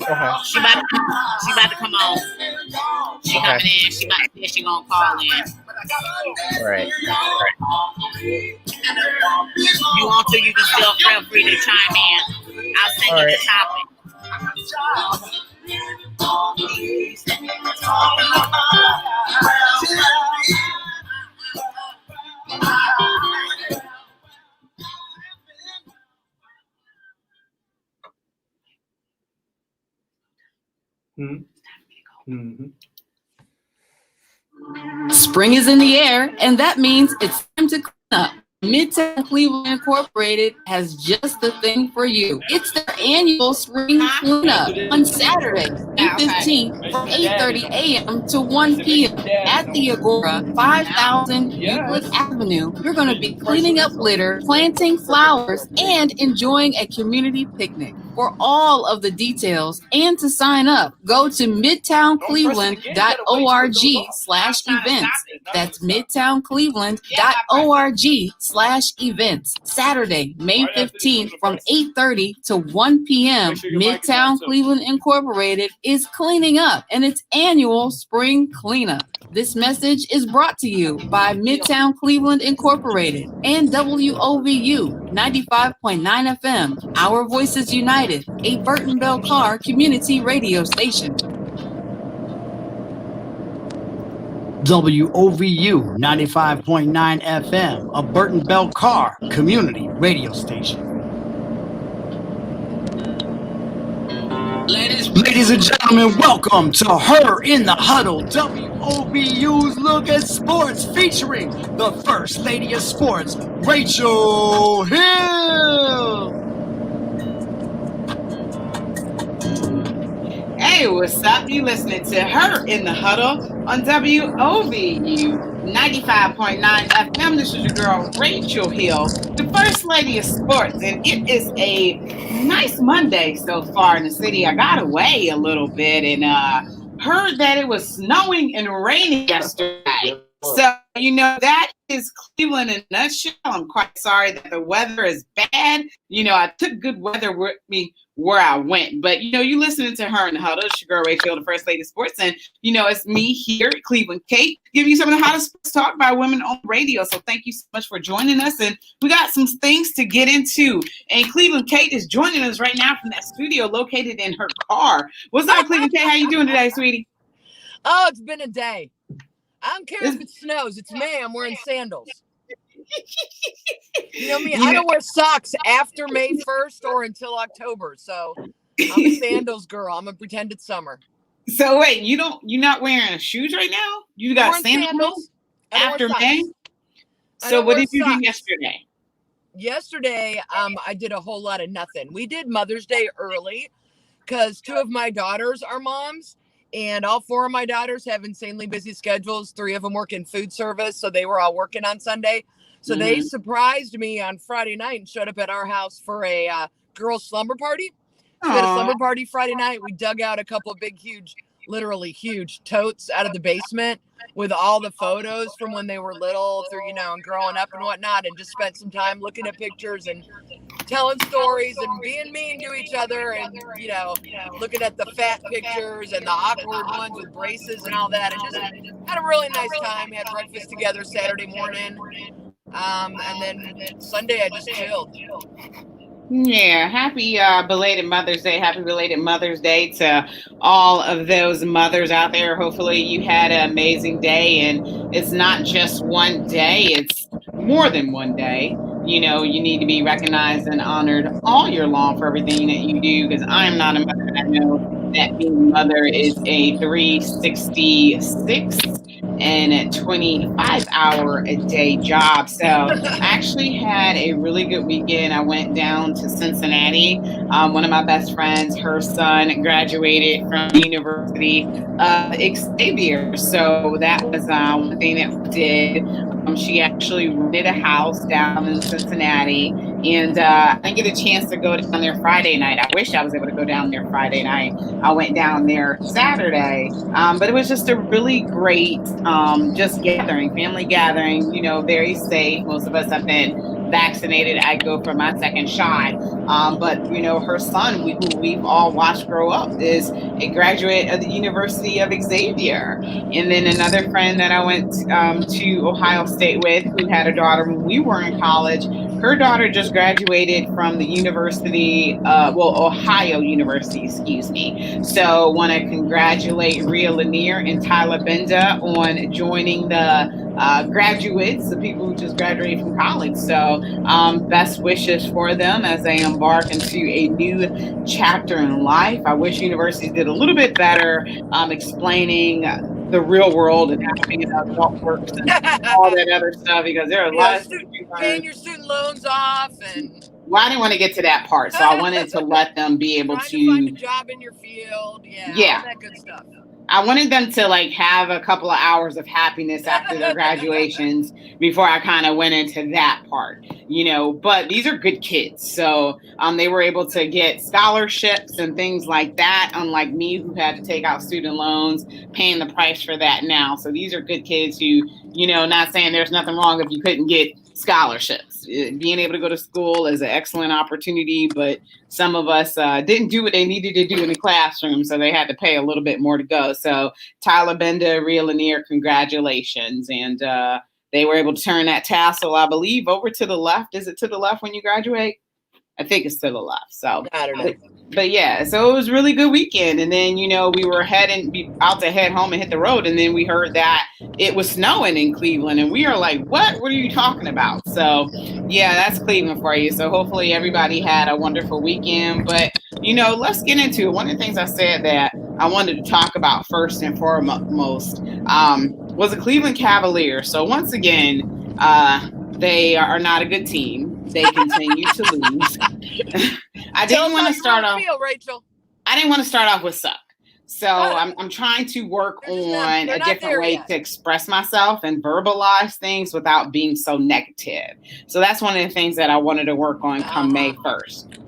She about to come on. She coming in. She gonna call in. Right. You want to? You can still feel free to chime in. I'll send you the topic. Spring is in the air, and that means it's time to clean up. Midtown Cleveland Incorporated has just the thing for you. It's their annual spring cleanup on Saturday, May 15th from 8:30 a.m. to 1 p.m. at the Agora, 5000 Euclid Avenue. You're going to be cleaning up litter, planting flowers, and enjoying a community picnic. For all of the details and to sign up, go to midtowncleveland.org/events. That's midtowncleveland.org/events. Saturday, May 15th from 8:30 to 1 p.m. Midtown Cleveland Incorporated is cleaning up in its annual spring cleanup. This message is brought to you by Midtown Cleveland Incorporated and WOVU 95.9 FM, Our Voices United, a Burton Bell Carr community radio station. WOVU 95.9 FM, a Burton Bell Carr community radio station. Ladies and gentlemen, welcome to Her in the Huddle, WOVU's Look at Sports, featuring the First Lady of Sports, Rachel Hill. Hey, what's up? You listening to Her in the Huddle on WOVU 95.9 FM. This is your girl, Rachel Hill, the First Lady of Sports, and it is a nice Monday so far in the city. I got away a little bit and heard that it was snowing and raining yesterday. So, that is Cleveland in a nutshell. I'm quite sorry that the weather is bad. I took good weather with me where I went. But, you listening to Her in the Huddle. It's your girl, Rachel, the First Lady of Sports. And, it's me here at Cleveland Kate, giving you some of the hottest sports talk by women on radio. So thank you so much for joining us. And we got some things to get into. And Cleveland Kate is joining us right now from that studio located in her car. What's up, Cleveland Kate? How you doing today, sweetie? Oh, it's been a day. I don't care if it snows. It's May. I'm wearing sandals. You know me. I don't wear socks after May 1st or until October. So I'm a sandals girl. I'm gonna pretend it's summer. So wait, you're not wearing shoes right now? You got sandals after May? So what did you do yesterday? Yesterday, I did a whole lot of nothing. We did Mother's Day early because 2 of my daughters are moms. And all 4 of my daughters have insanely busy schedules. 3 of them work in food service, so they were all working on Sunday. So they surprised me on Friday night and showed up at our house for a girls' slumber party. So we had a slumber party Friday night. We dug out a couple of big, literally huge totes out of the basement with all the photos from when they were little through, and growing up and whatnot, and just spent some time looking at pictures and telling stories and being mean to each other and, looking at the fat pictures and the awkward ones with braces and all that. And just had a really nice time. We had breakfast together Saturday morning. And then Sunday I just chilled. Yeah, happy belated Mother's Day. Happy belated Mother's Day to all of those mothers out there. Hopefully you had an amazing day, and it's not just one day, it's more than one day. You need to be recognized and honored all year long for everything that you do, because I am not a mother. I know that being a mother is a 366 and a 25-hour-a-day job. So I actually had a really good weekend. I went down to Cincinnati. One of my best friends, her son graduated from the University of Xavier. So that was one thing that we did. She actually rented a house down in Cincinnati, and I didn't get a chance to go down there Friday night. I wish I was able to go down there Friday night. I went down there Saturday, but it was just a really great just gathering, family gathering, very safe. Most of us have been vaccinated, I go for my second shot. But her son, who we've all watched grow up, is a graduate of the University of Xavier. And then another friend that I went to Ohio State with, who had a daughter when we were in college, her daughter just graduated from the Ohio University, excuse me. So want to congratulate Rhea Lanier and Tyler Benda on joining the graduates, the people who just graduated from college. So best wishes for them as they embark into a new chapter in life. I wish universities did a little bit better explaining the real world and how being adult works and all that other stuff, because there are a lot of paying your student loans off. And well, I didn't want to get to that part, so I wanted to let them be able to find a job in your field. Yeah, all that good stuff. I wanted them to have a couple of hours of happiness after their graduations before I kind of went into that part, but these are good kids. So they were able to get scholarships and things like that, unlike me, who had to take out student loans, paying the price for that now. So these are good kids who, not saying there's nothing wrong if you couldn't get scholarships. Being able to go to school is an excellent opportunity, but some of us didn't do what they needed to do in the classroom, so they had to pay a little bit more to go. So Tyler Benda, Rhea Lanier, congratulations. And they were able to turn that tassel, I believe, over to the left. Is it to the left when you graduate? I think it's to the left. So I don't know. But yeah, so it was a really good weekend. And then, we were out to head home and hit the road. And then we heard that it was snowing in Cleveland. And we are like, what are you talking about? So yeah, that's Cleveland for you. So hopefully everybody had a wonderful weekend. But, let's get into it. One of the things I said that I wanted to talk about first and foremost was the Cleveland Cavaliers. So once again, they are not a good team. They continue to lose. I didn't want to start off. Rachel. I didn't want to start off with suck. So I'm trying to work on a different way to express myself and verbalize things without being so negative. So that's one of the things that I wanted to work on come May 1st.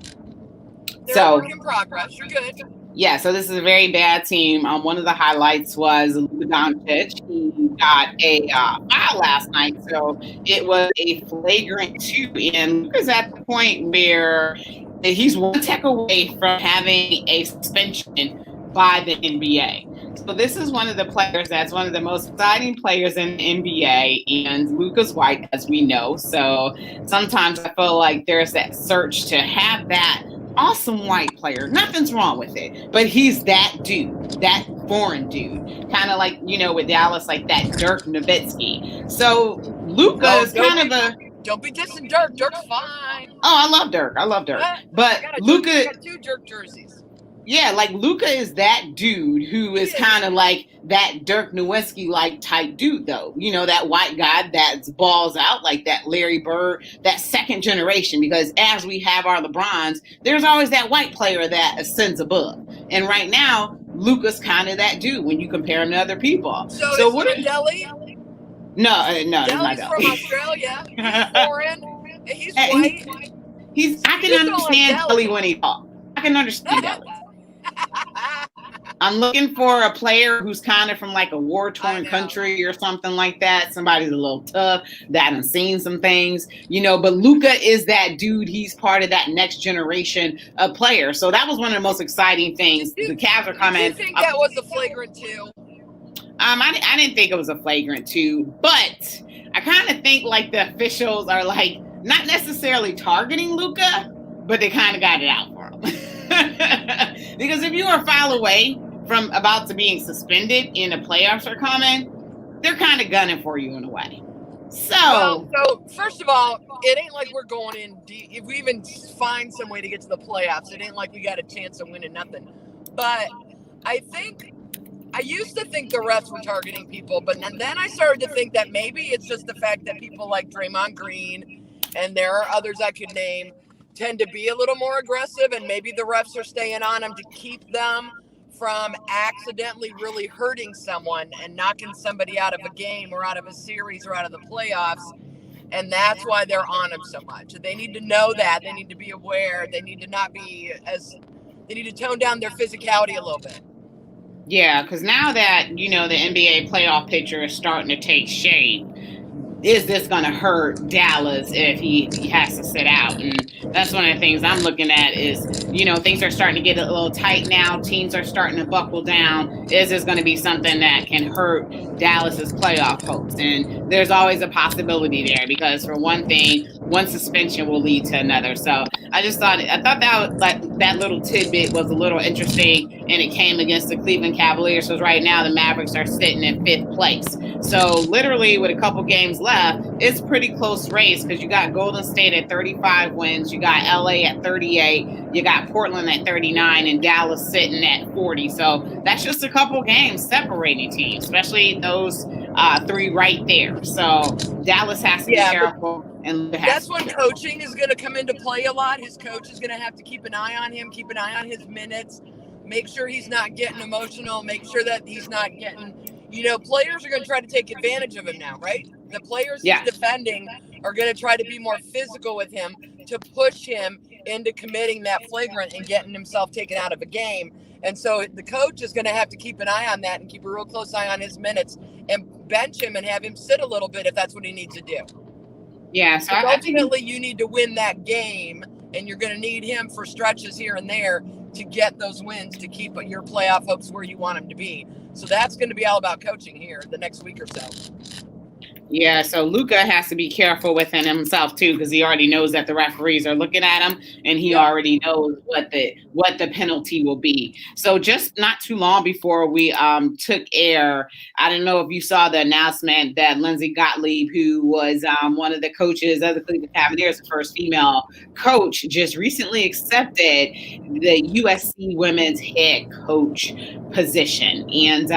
They're a work in progress. You're good. Yeah, so this is a very bad team. One of the highlights was Luka Doncic, who got a foul last night. So it was a flagrant 2. And Luka's at the point where he's one tech away from having a suspension by the NBA. So this is one of the players that's one of the most exciting players in the NBA, and Luka's white, as we know. So sometimes I feel like there's that search to have that awesome white player. Nothing's wrong with it, but he's that dude, that foreign dude, kind of like, with Dallas, like that Dirk Nowitzki. So Luka is kind of a... Don't be dissing Dirk. Dirk's fine. Oh, I love Dirk. But Luka... I got 2 Dirk jerseys. Yeah, like Luka is that dude who is kind of like that Dirk Nowitzki like type dude, though. That white guy that's balls out, like that Larry Bird, that second generation. Because as we have our LeBrons, there's always that white player that ascends above. And right now, Luka's kind of that dude when you compare him to other people. So what is Delhi? No, he's not Delhi's Delhi. from Australia. He's foreign. He's white. I can understand Delhi when he talks. I can understand Delhi. I'm looking for a player who's kind of from like a war-torn country or something like that. Somebody's a little tough, that has seen some things, but Luka is that dude. He's part of that next generation of players. So that was one of the most exciting things. The Cavs are coming. Do you think that was a flagrant 2? I didn't think it was a flagrant 2, but I kind of think like the officials are like not necessarily targeting Luka, but they kind of got it out for him. Because if you are a foul away from about to being suspended and the playoffs are coming, they're kind of gunning for you in a way. So first of all, it ain't like we're going in deep. If we even find some way to get to the playoffs, it ain't like we got a chance of winning nothing. But I used to think the refs were targeting people, but then I started to think that maybe it's just the fact that people like Draymond Green, and there are others I could name, tend to be a little more aggressive, and maybe the refs are staying on them to keep them from accidentally really hurting someone and knocking somebody out of a game or out of a series or out of the playoffs. And that's why they're on them so much. They need to know that. They need to be aware. They need to they need to tone down their physicality a little bit. Yeah, because now that, the NBA playoff picture is starting to take shape, is this going to hurt Dallas if he has to sit out? And that's one of the things I'm looking at is, things are starting to get a little tight now. Teams are starting to buckle down. Is this going to be something that can hurt Dallas's playoff hopes? And there's always a possibility there because, for one thing, one suspension will lead to another. So I thought that little tidbit was a little interesting, and it came against the Cleveland Cavaliers. So right now the Mavericks are sitting in 5th place. So literally with a couple games left, it's pretty close race because you got Golden State at 35 wins, you got LA at 38, you got Portland at 39, and Dallas sitting at 40. So that's just a couple games separating teams, especially those 3 right there. So Dallas has to be careful. And that's when coaching is going to come into play a lot. His coach is going to have to keep an eye on him, keep an eye on his minutes, make sure he's not getting emotional, make sure that he's not getting, players are going to try to take advantage of him now, right? The players he's defending are going to try to be more physical with him to push him into committing that flagrant and getting himself taken out of a game. And so the coach is going to have to keep an eye on that and keep a real close eye on his minutes and bench him and have him sit a little bit if that's what he needs to do. Yeah, so ultimately you need to win that game, and you're going to need him for stretches here and there to get those wins to keep your playoff hopes where you want them to be. So that's going to be all about coaching here the next week or so. Yeah, so Luka has to be careful within himself too, because he already knows that the referees are looking at him, and he already knows what the penalty will be. So just not too long before we took air, I don't know if you saw the announcement that Lindsay Gottlieb, who was one of the coaches of the Cleveland Cavaliers, the first female coach, just recently accepted the USC women's head coach position. And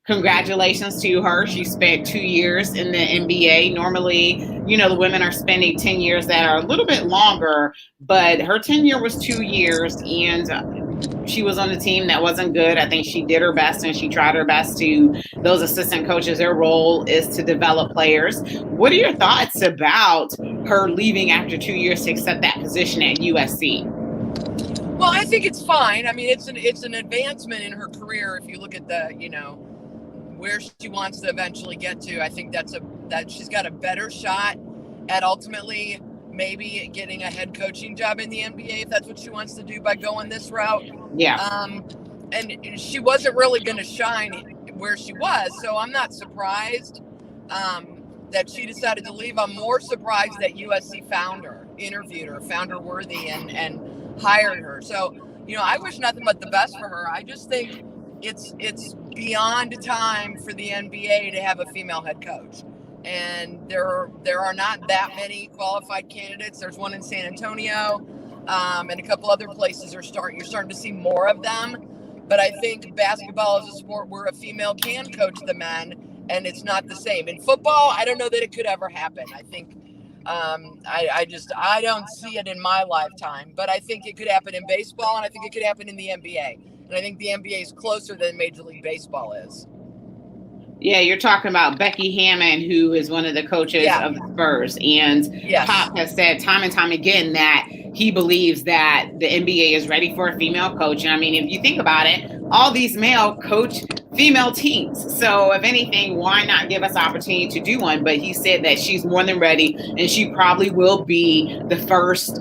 congratulations to her. She spent 2 years in the NBA. Normally, the women are spending 10 years that are a little bit longer, but her tenure was 2 years, and she was on a team that wasn't good. I think she did her best, and she tried her best to those assistant coaches. Their role is to develop players. What are your thoughts about her leaving after 2 years to accept that position at USC? Well, I think it's fine. I mean, it's an advancement in her career. If you look at the, where she wants to eventually get to, I think that she's got a better shot at ultimately maybe getting a head coaching job in the NBA if that's what she wants to do by going this route. Yeah. And she wasn't really going to shine where she was, so I'm not surprised that she decided to leave. I'm more surprised that USC found her, interviewed her, found her worthy, and hired her. So, I wish nothing but the best for her. I just think it's beyond time for the NBA to have a female head coach, and there are not that many qualified candidates. There's one in San Antonio, and a couple other places you're starting to see more of them. But I think basketball is a sport where a female can coach the men, and it's not the same. In football, I don't know that it could ever happen. I think I don't see it in my lifetime, but I think it could happen in baseball, and I think it could happen in the NBA. And I think the NBA is closer than Major League Baseball is. Yeah, you're talking about Becky Hammond, who is one of the coaches of the Spurs. And Pop has said time and time again that he believes that the NBA is ready for a female coach. And I mean, if you think about it, all these male coach female teams. So if anything, why not give us opportunity to do one? But he said that she's more than ready, and she probably will be the first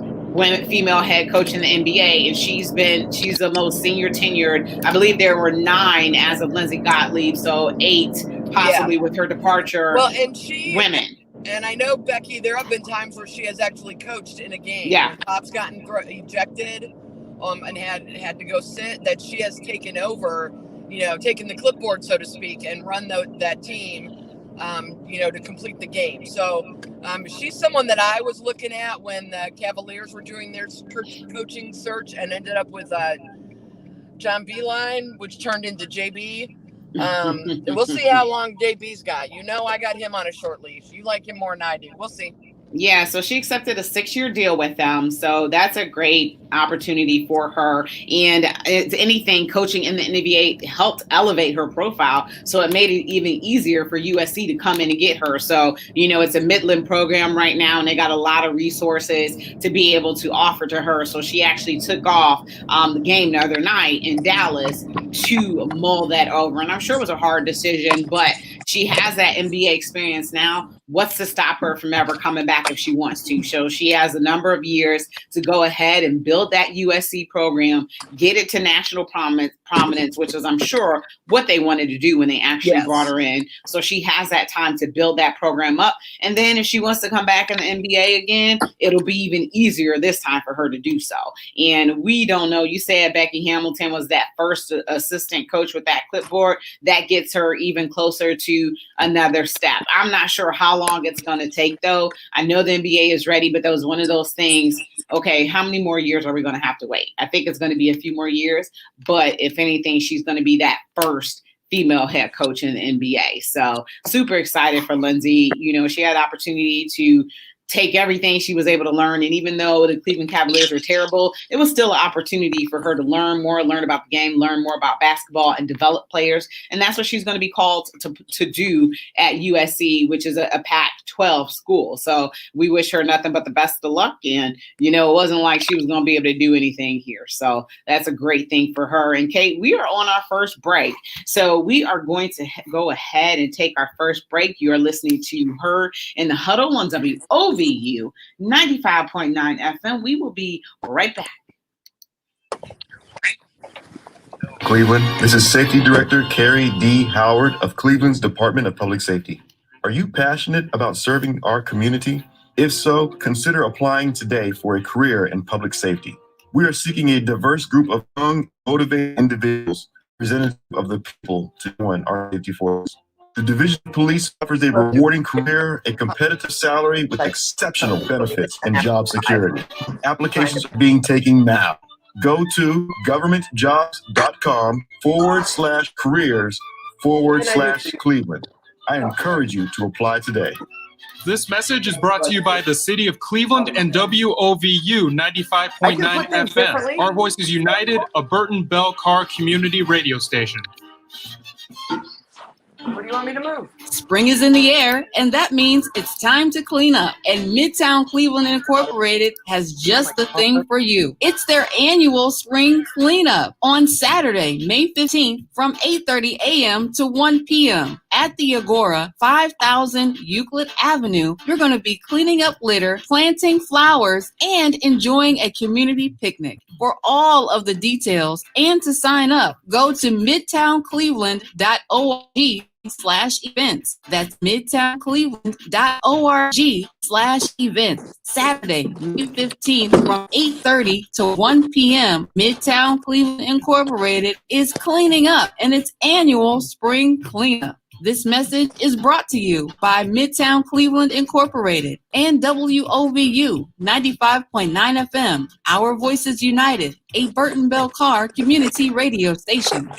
female head coach in the NBA, and she's the most senior tenured. I believe there were 9 as of Lindsay Gottlieb, so 8 possibly with her departure. Well, and women. And I know Becky, there have been times where she has actually coached in a game. Yeah, Pop's gotten ejected, and had to go sit. That she has taken over, taken the clipboard, so to speak, and run that team. To complete the game. So she's someone that I was looking at when the Cavaliers were doing their coaching search and ended up with John Beilein, which turned into JB. We'll see how long JB's got. I got him on a short leash. You like him more than I do. We'll see. Yeah, so she accepted a 6-year deal with them. So that's a great opportunity for her. And if anything, coaching in the NBA helped elevate her profile. So it made it even easier for USC to come in and get her. So, it's a Midland program right now, and they got a lot of resources to be able to offer to her. So she actually took off the game the other night in Dallas to mull that over. And I'm sure it was a hard decision, but she has that NBA experience now. what's to stop her from ever coming back if she wants to? So she has a number of years to go ahead and build that USC program, get it to national prominence, which is, I'm sure, what they wanted to do when they actually brought her in. So she has that time to build that program up. And then if she wants to come back in the NBA again, it'll be even easier this time for her to do so. And we don't know. You said Becky Hamilton was that first assistant coach with that clipboard. That gets her even closer to another step. I'm not sure how long it's going to take, though. I know the NBA is ready, but that was one of those things. Okay, how many more years are we going to have to wait? I think it's going to be a few more years, but if anything, she's going to be that first female head coach in the NBA. So super excited for Lindsay. You know, she had the opportunity to take everything she was able to learn. And even though the Cleveland Cavaliers were terrible, it was still an opportunity for her to learn more, learn about the game, learn more about basketball, and develop players. And that's what she's going to be called to do at USC, which is a Pac-12 school. So we wish her nothing but the best of luck. And, you know, it wasn't like she was going to be able to do anything here. So that's a great thing for her. And Kate, we are on our first break. So we are going to go ahead and take our first break. You are listening to Her in the Huddle on WOVU 95.9 FM. We will be right back. Cleveland, this is Safety Director Carrie D. Howard of Cleveland's Department of Public Safety. Are you passionate about serving our community? If so, consider applying today for a career in public safety. We are seeking a diverse group of young, motivated individuals, representative of the people, to join our safety force. The Division of Police offers a rewarding career, a competitive salary with exceptional benefits and job security. Applications are being taken now. Go to governmentjobs.com/careers/Cleveland. I encourage you to apply today. This message is brought to you by the City of Cleveland and WOVU 95.9 FM. Our voice is united, a Burton Bell Carr community radio station. Where do you want me to move? Spring is in the air, and that means it's time to clean up. And Midtown Cleveland Incorporated has just the thing for you. It's their annual spring cleanup on Saturday, May 15th from 8:30 a.m. to 1 p.m. at the Agora, 5000 Euclid Avenue. You're going to be cleaning up litter, planting flowers, and enjoying a community picnic. For all of the details and to sign up, go to midtowncleveland.org/events. That's midtowncleveland.org/events. Saturday, May 15th from 8:30 to 1 p.m. Midtown Cleveland Incorporated is cleaning up in its annual spring cleanup. This message is brought to you by Midtown Cleveland Incorporated and WOVU 95.9 FM. Our Voices United, a Burton Bell Carr community radio station.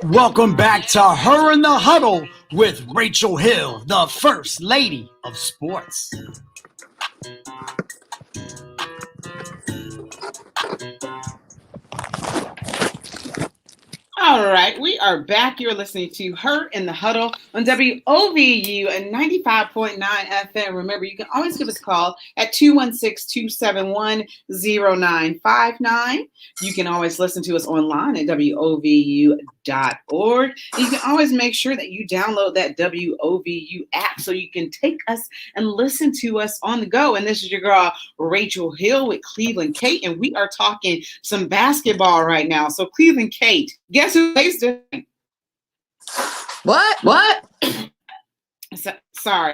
Welcome back to Her in the Huddle with Rachel Hill, the First Lady of Sports. All right, we are back. You're listening to Her in the Huddle on WOVU and 95.9 FM. Remember, you can always give us a call at 216-271-0959. You can always listen to us online at WOVU.org. And you can always make sure that you download that WOVU app so you can take us and listen to us on the go. And this is your girl, Rachel Hill with Cleveland Kate, and we are talking some basketball right now. So Cleveland Kate, guess who plays today? What? Sorry,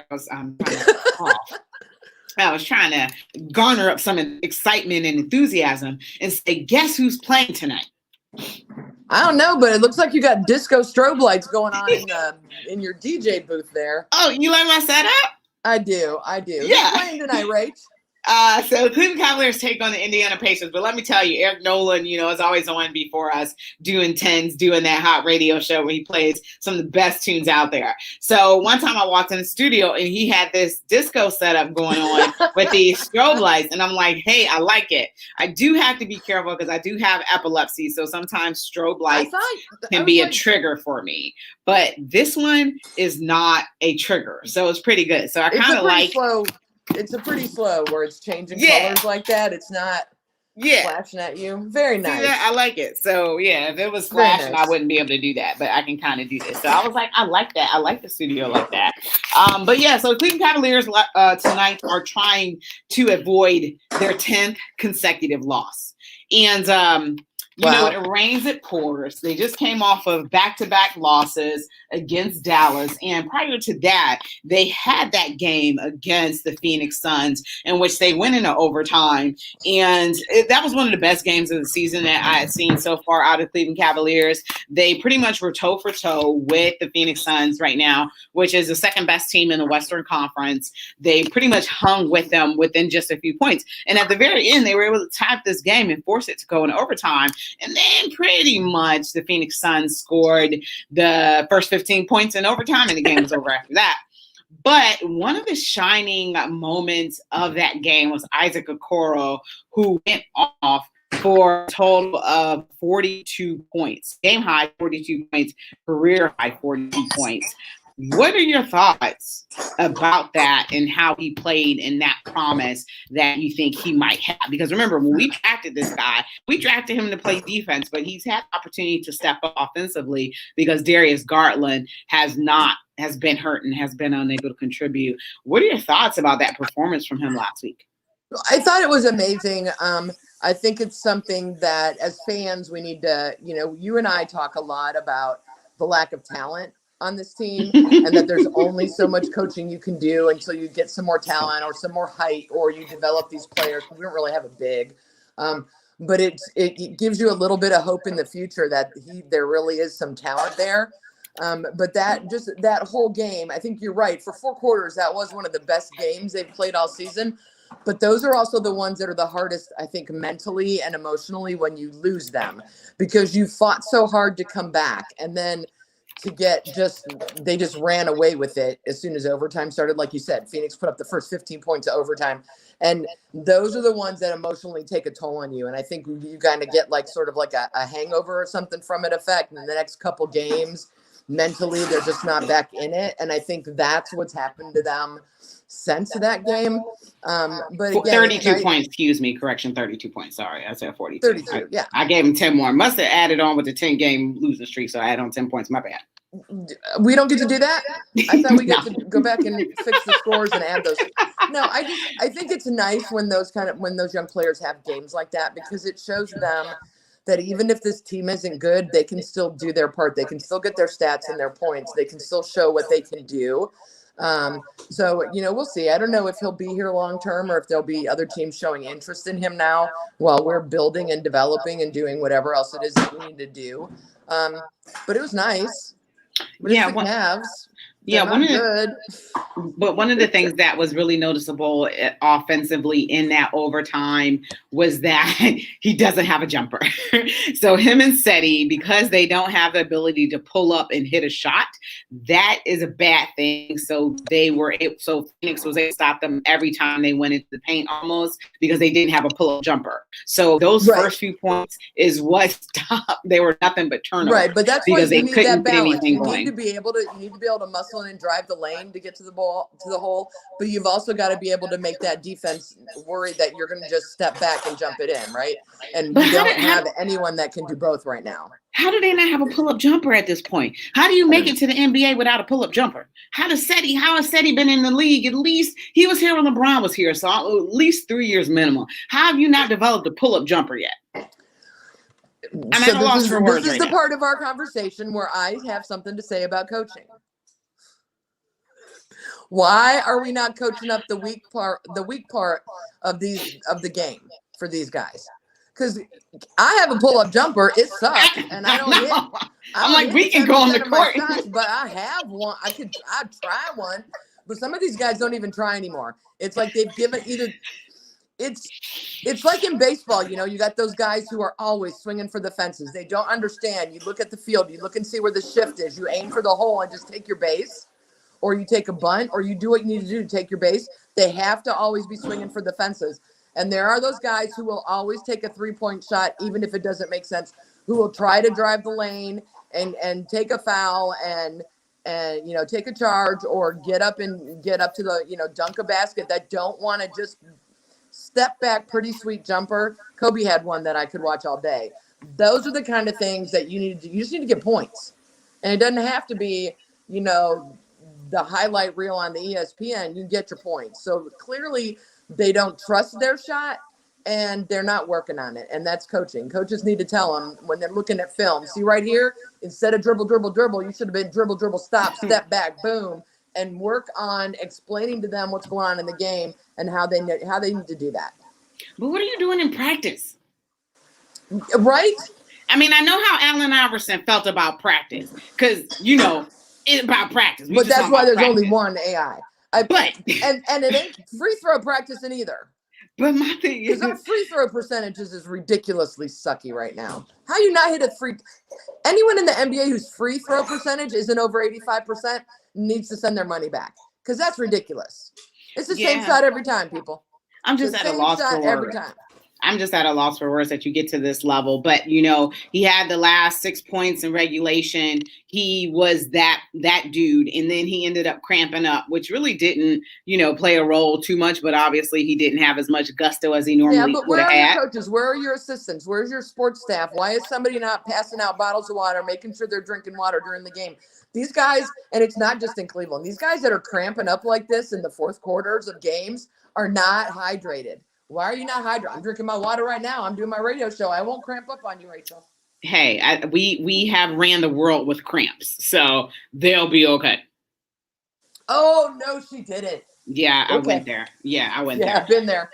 I was trying to garner up some excitement and enthusiasm and say, guess who's playing tonight? I don't know, but it looks like you got disco strobe lights going on in your DJ booth there. Oh, you like my setup? I do. Yeah. Who's playing tonight, Rach? So the Cleveland Cavaliers take on the Indiana Pacers, but let me tell you, Eric Nolan, is always on before us doing that hot radio show where he plays some of the best tunes out there. So one time I walked in the studio and he had this disco setup going on with these strobe lights, and I'm like, hey, I like it. I do have to be careful because I do have epilepsy, so sometimes strobe lights can be a trigger for me. But this one is not a trigger, so it's pretty good. So I kind of like. It's a pretty slow where it's changing colors like that. It's not Yeah. Flashing at you. Very nice. See that? I like it. So yeah, if it was Very flashing, nice. I wouldn't be able to do that, but I can kind of do this. So I was like, I like that. I like the studio like that. But yeah, so Cleveland Cavaliers tonight are trying to avoid their 10th consecutive loss. And you know, it rains, it pours. They just came off of back-to-back losses against Dallas. And prior to that, they had that game against the Phoenix Suns in which they went into overtime. And that was one of the best games of the season that I had seen so far out of Cleveland Cavaliers. They pretty much were toe for toe with the Phoenix Suns right now, which is the second best team in the Western Conference. They pretty much hung with them within just a few points. And at the very end, they were able to tie this game and force it to go in overtime. And then pretty much the Phoenix Suns scored the first 15 points in overtime, and the game was over after that. But one of the shining moments of that game was Isaac Okoro, who went off for a total of 42 points. Game high 42 points, career high 42 points. What are your thoughts about that and how he played in that promise that you think he might have? Because remember, when we drafted this guy, we drafted him to play defense, but he's had the opportunity to step up offensively because Darius Garland has been hurt and has been unable to contribute. What are your thoughts about that performance from him last week? I thought it was amazing. I think it's something that as fans, we need to, you and I talk a lot about the lack of talent on this team and that there's only so much coaching you can do until you get some more talent or some more height or you develop these players. We don't really have a big, but it gives you a little bit of hope in the future that there really is some talent there. But that whole game, I think you're right. For 4 quarters, that was one of the best games they've played all season. But those are also the ones that are the hardest, I think, mentally and emotionally when you lose them because you fought so hard to come back and then they just ran away with it as soon as overtime started. Like you said, Phoenix put up the first 15 points of overtime. And those are the ones that emotionally take a toll on you. And I think you kind of get sort of like a hangover or something from it effect. In the next couple games, mentally, they're just not back in it. And I think that's what's happened to them since that game. But again, 32 points, excuse me, correction, 32 points. Sorry, I said 42. 32, yeah. I gave him 10 more. Must have added on with the 10-game losing streak, so I added on 10 points. My bad. We don't get to do that? I thought we get to go back and fix the scores and add those. No, I think it's nice when those young players have games like that because it shows them that even if this team isn't good, they can still do their part. They can still get their stats and their points. They can still show what they can do. So, we'll see. I don't know if he'll be here long term or if there'll be other teams showing interest in him now while we're building and developing and doing whatever else it is that we need to do. But it was nice. But yeah, one of the things that was really noticeable offensively in that overtime was that he doesn't have a jumper. So him and Seti, because they don't have the ability to pull up and hit a shot, that is a bad thing. So Phoenix was able to stop them every time they went into the paint almost because they didn't have a pull-up jumper. So those first few points is what stopped. They were nothing but turnovers. Right, but that's because why you they need couldn't that get balance. anything You going. need to be able to muscle in and drive the lane to get to the hole, but you've also got to be able to make that defense worry that you're going to just step back and jump it in, right? And we don't have anyone that can do both right now. How do they not have a pull-up jumper at this point? How do you make it to the NBA without a pull-up jumper? How has Seti been in the league? At least he was here when LeBron was here, so at least 3 years minimum. How have you not developed a pull-up jumper yet? I'm at a loss for words. This is the part of our conversation where I have something to say about coaching. Why are we not coaching up the weak part of the game for these guys? Because I have a pull-up jumper, it sucks, and I don't hit. I'm like, we can go on the court, shots, but I have one. I'd try one, but some of these guys don't even try anymore. It's like they've given either. It's like in baseball, you got those guys who are always swinging for the fences. They don't understand. You look at the field, you look and see where the shift is. You aim for the hole and just take your base. Or you take a bunt, or you do what you need to do to take your base. They have to always be swinging for the fences. And there are those guys who will always take a 3-point shot, even if it doesn't make sense, who will try to drive the lane and take a foul and take a charge or get up to the, dunk a basket, that don't want to just step back, pretty sweet jumper. Kobe had one that I could watch all day. Those are the kind of things that you just need to get points. And it doesn't have to be, the highlight reel on the ESPN. You get your points. So clearly they don't trust their shot and they're not working on it. And that's coaching. Coaches need to tell them when they're looking at film. See right here, instead of dribble, dribble, dribble, you should have been dribble, dribble, stop, step back, boom, and work on explaining to them what's going on in the game and how they need to do that. But what are you doing in practice? Right? I mean, I know how Allen Iverson felt about practice because, it's about practice. But that's why there's only one AI. And it ain't free throw practicing either. But my thing is, because our free throw percentages is ridiculously sucky right now. How you not hit a free? Anyone in the NBA whose free throw percentage isn't over 85% needs to send their money back because that's ridiculous. It's the same shot every time, people. I'm just at a loss for words. Every time. I'm just at a loss for words that you get to this level. But, he had the last 6 points in regulation. He was that dude. And then he ended up cramping up, which really didn't, play a role too much. But obviously he didn't have as much gusto as he normally would have had. Yeah, but where are your coaches? Where are your assistants? Where's your sports staff? Why is somebody not passing out bottles of water, making sure they're drinking water during the game? These guys, and it's not just in Cleveland, these guys that are cramping up like this in the fourth quarters of games are not hydrated. Why are you not hydrated? I'm drinking my water right now. I'm doing my radio show. I won't cramp up on you, Rachel. Hey, we have ran the world with cramps, so they'll be okay. Oh, no, she didn't. Yeah, okay. I went there. Yeah, I went there. Yeah, I've been there.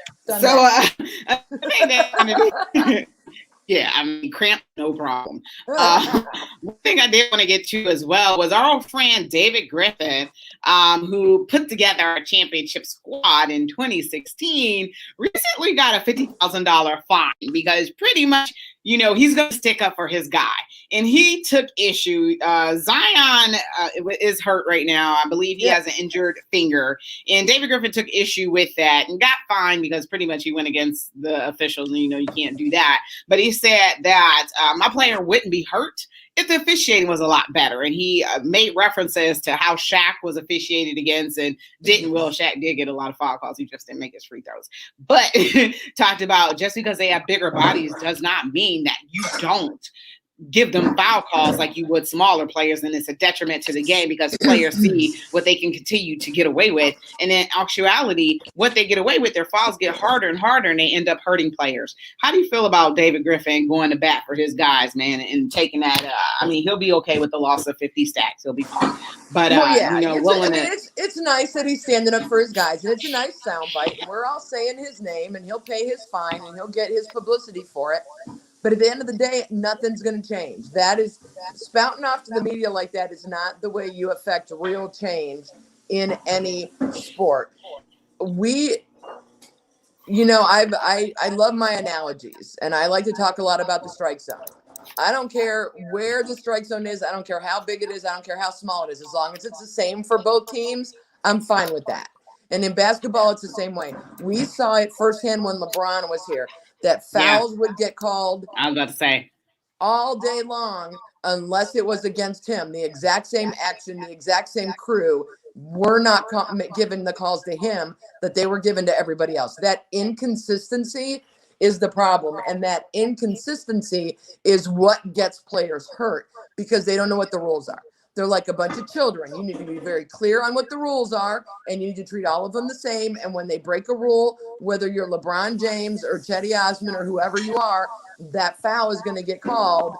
Yeah, I mean, cramp, no problem. One thing I did want to get to as well was our old friend David Griffin, who put together a championship squad in 2016, recently got a $50,000 fine because pretty much, he's going to stick up for his guy. And he took issue. Zion is hurt right now. I believe he has an injured finger. And David Griffin took issue with that and got fined because pretty much he went against the officials. And, you can't do that. But he said that my player wouldn't be hurt if the officiating was a lot better. And he made references to how Shaq was officiated against and Shaq did get a lot of foul calls. He just didn't make his free throws. But talked about just because they have bigger bodies does not mean that you don't give them foul calls like you would smaller players, and it's a detriment to the game because players see what they can continue to get away with, and in actuality, what they get away with, their fouls get harder and harder, and they end up hurting players. How do you feel about David Griffin going to bat for his guys, man, and taking that? He'll be okay with the loss of 50 stacks. He'll be fine. But it's nice that he's standing up for his guys, and it's a nice soundbite. We're all saying his name, and he'll pay his fine, and he'll get his publicity for it. But at the end of the day, nothing's going to change. That is, spouting off to the media like that is not the way you affect real change in any sport. I love my analogies, and I like to talk a lot about the strike zone. I don't care where the strike zone is. I don't care how big it is. I don't care how small it is. As long as it's the same for both teams, I'm fine with that. And in basketball, it's the same way. We saw it firsthand when LeBron was here, that fouls would get called. I was about to say all day long, unless it was against him. The exact same action, the exact same crew were not given the calls to him that they were given to everybody else. That inconsistency is the problem. And that inconsistency is what gets players hurt because they don't know what the rules are. They're like a bunch of children. You need to be very clear on what the rules are, and you need to treat all of them the same. And when they break a rule, whether you're LeBron James or Chetty Osman or whoever you are, that foul is going to get called,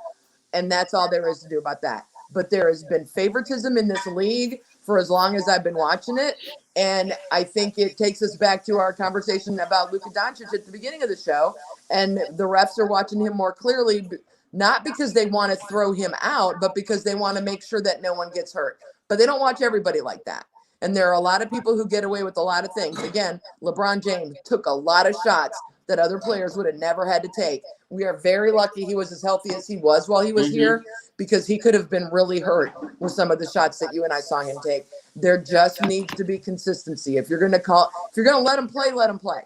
and that's all there is to do about that. But there has been favoritism in this league for as long as I've been watching it, and I think it takes us back to our conversation about Luka Doncic at the beginning of the show, and the refs are watching him more clearly, not because they want to throw him out, but because they want to make sure that no one gets hurt. But they don't watch everybody like that. And there are a lot of people who get away with a lot of things. Again, LeBron James took a lot of shots that other players would have never had to take. We are very lucky he was as healthy as he was while he was here, because he could have been really hurt with some of the shots that you and I saw him take. There just needs to be consistency. If you're going to let him play, let him play.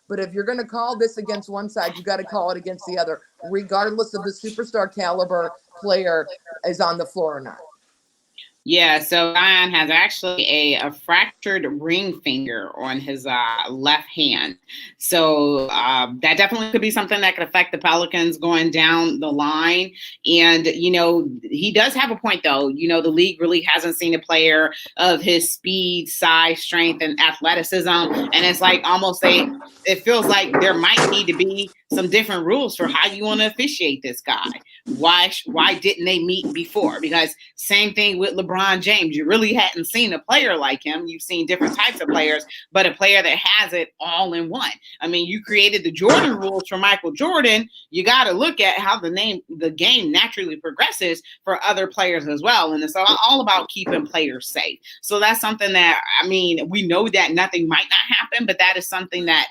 But if you're going to call this against one side, you got to call it against the other, regardless of the superstar caliber player is on the floor or not. Yeah, so Zion has actually a fractured ring finger on his left hand. So that definitely could be something that could affect the Pelicans going down the line. And, he does have a point, though. The league really hasn't seen a player of his speed, size, strength, and athleticism. And it's like it feels like there might need to be some different rules for how you want to officiate this guy. Why didn't they meet before? Because same thing with LeBron James. You really hadn't seen a player like him. You've seen different types of players, but a player that has it all in one. I mean, you created the Jordan rules for Michael Jordan. You got to look at how the game naturally progresses for other players as well. And it's all about keeping players safe. So that's something that, we know that nothing might not happen, but that is something that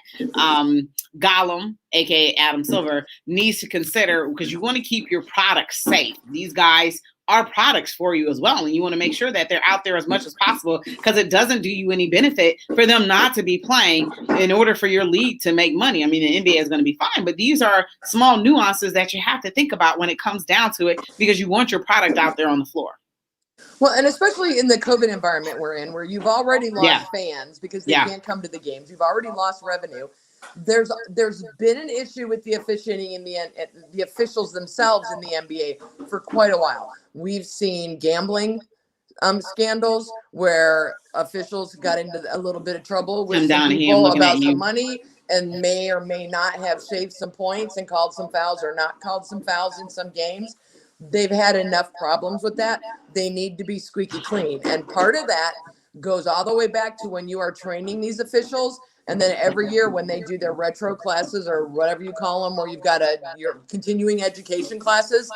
Gollum, aka Adam Silver, needs to consider, because you want to keep your products safe. These guys are products for you as well, and you want to make sure that they're out there as much as possible, because it doesn't do you any benefit for them not to be playing in order for your league to make money. I mean, the NBA is going to be fine, but these are small nuances that you have to think about when it comes down to it, because you want your product out there on the floor. Well, and especially in the COVID environment we're in, where you've already lost fans because they can't come to the games. You've already lost revenue. There's been an issue with the officiating in the officials themselves in the NBA for quite a while. We've seen gambling scandals where officials got into a little bit of trouble with some people about some money and may or may not have shaved some points and called some fouls or not called some fouls in some games. They've had enough problems with that. They need to be squeaky clean. And part of that goes all the way back to when you are training these officials. And then every year when they do their retro classes or whatever you call them, where you've got your continuing education classes,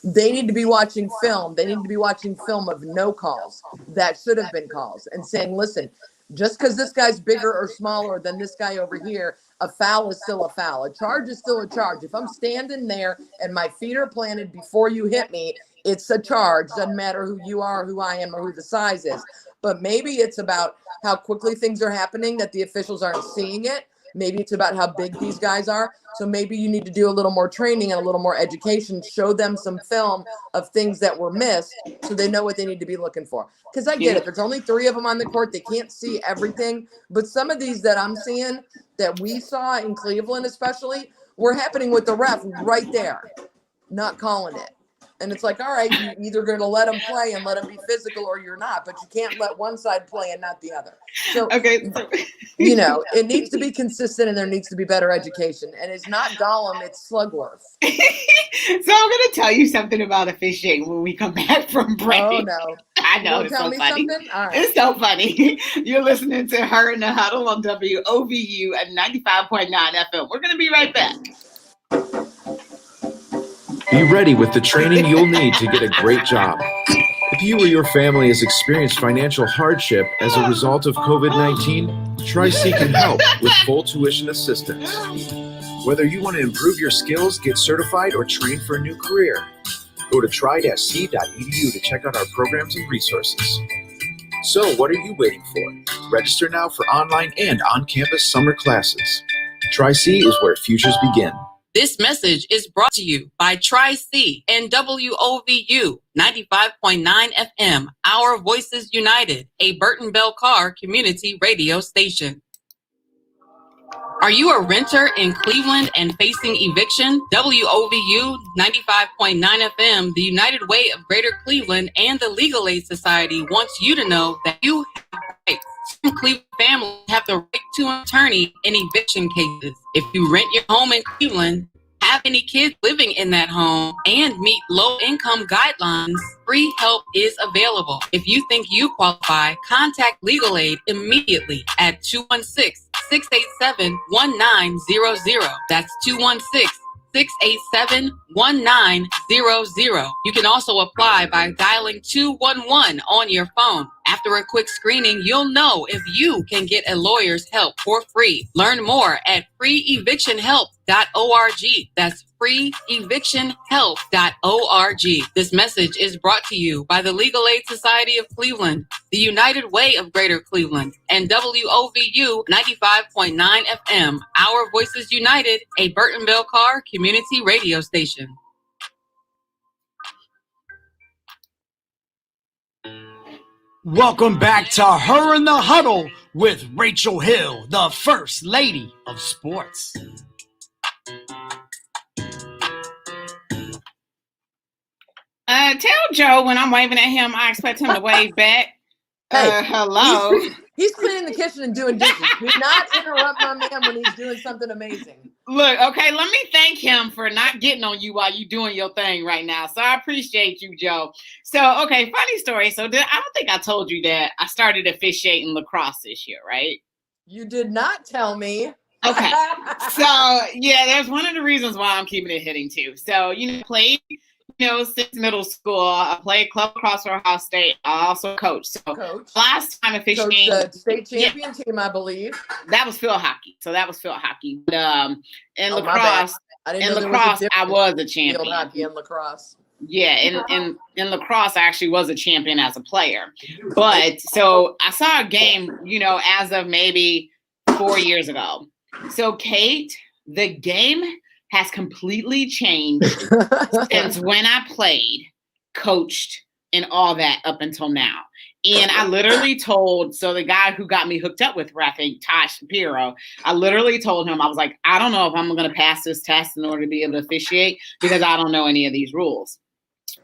they need to be watching film. They need to be watching film of no calls that should have been calls and saying, listen, just because this guy's bigger or smaller than this guy over here, a foul is still a foul. A charge is still a charge. If I'm standing there and my feet are planted before you hit me, it's a charge. Doesn't matter who you are, who I am, or who the size is. But maybe it's about how quickly things are happening that the officials aren't seeing it. Maybe it's about how big these guys are. So maybe you need to do a little more training and a little more education, show them some film of things that were missed so they know what they need to be looking for. Because I get it. There's only 3 of them on the court. They can't see everything. But some of these that I'm seeing, that we saw in Cleveland especially, were happening with the ref right there, not calling it. And it's like, all right, you're either going to let them play and let them be physical or you're not, but you can't let one side play and not the other. So, it needs to be consistent and there needs to be better education. And it's not Gollum, it's Slugworth. So I'm going to tell you something about officiating when we come back from break. Oh, no. I know, it's so funny. All right. It's so funny. You're listening to Her in the Huddle on WOVU at 95.9 FM. We're going to be right back. Be ready with the training you'll need to get a great job. If you or your family has experienced financial hardship as a result of COVID-19, Tri-C can help with full tuition assistance. Whether you want to improve your skills, get certified, or train for a new career, go to tri-c.edu to check out our programs and resources. So what are you waiting for? Register now for online and on-campus summer classes. Tri-C is where futures begin. This message is brought to you by Tri-C and WOVU 95.9 FM, Our Voices United, a Burton Bell Carr community radio station. Are you a renter in Cleveland and facing eviction? WOVU 95.9 FM, the United Way of Greater Cleveland, and the Legal Aid Society wants you to know that you have rights. Some Cleveland families have the right to an attorney in eviction cases. If you rent your home in Cleveland, have any kids living in that home, and meet low-income guidelines, free help is available. If you think you qualify, contact Legal Aid immediately at 216-687-1900. That's 216-687-1900. You can also apply by dialing 211 on your phone. After a quick screening, you'll know if you can get a lawyer's help for free. Learn more at freeevictionhelp.org. That's freeevictionhelp.org. This message is brought to you by the Legal Aid Society of Cleveland, the United Way of Greater Cleveland, and WOVU 95.9 FM, Our Voices United, a Burton Bell Carr community radio station. Welcome back to Her in the Huddle with Rachel Hill, the First Lady of Sports. Tell Joe when I'm waving at him, I expect him to wave back. Hey, hello. He's cleaning the kitchen and doing dishes. Do not interrupt my man when he's doing something amazing. Look, okay, let me thank him for not getting on you while you're doing your thing right now. So I appreciate you, Joe. So, okay, funny story. So I don't think I told you that I started officiating lacrosse this year, right? You did not tell me. Okay. So, yeah, there's one of the reasons why I'm keeping it hitting too. So, played since middle school. I played club lacrosse for Ohio State. I also coached. So last time officiating, the state champion team, I believe. That was field hockey. So that was field hockey. But in lacrosse, I was a champion. Field hockey and lacrosse. Yeah, in lacrosse, I actually was a champion as a player. But so I saw a game, as of maybe 4 years ago. So Kate, the game has completely changed since when I played, coached, and all that up until now. And I literally told, so the guy who got me hooked up with reffing, Todd Shapiro, I literally told him, I was like, I don't know if I'm going to pass this test in order to be able to officiate because I don't know any of these rules.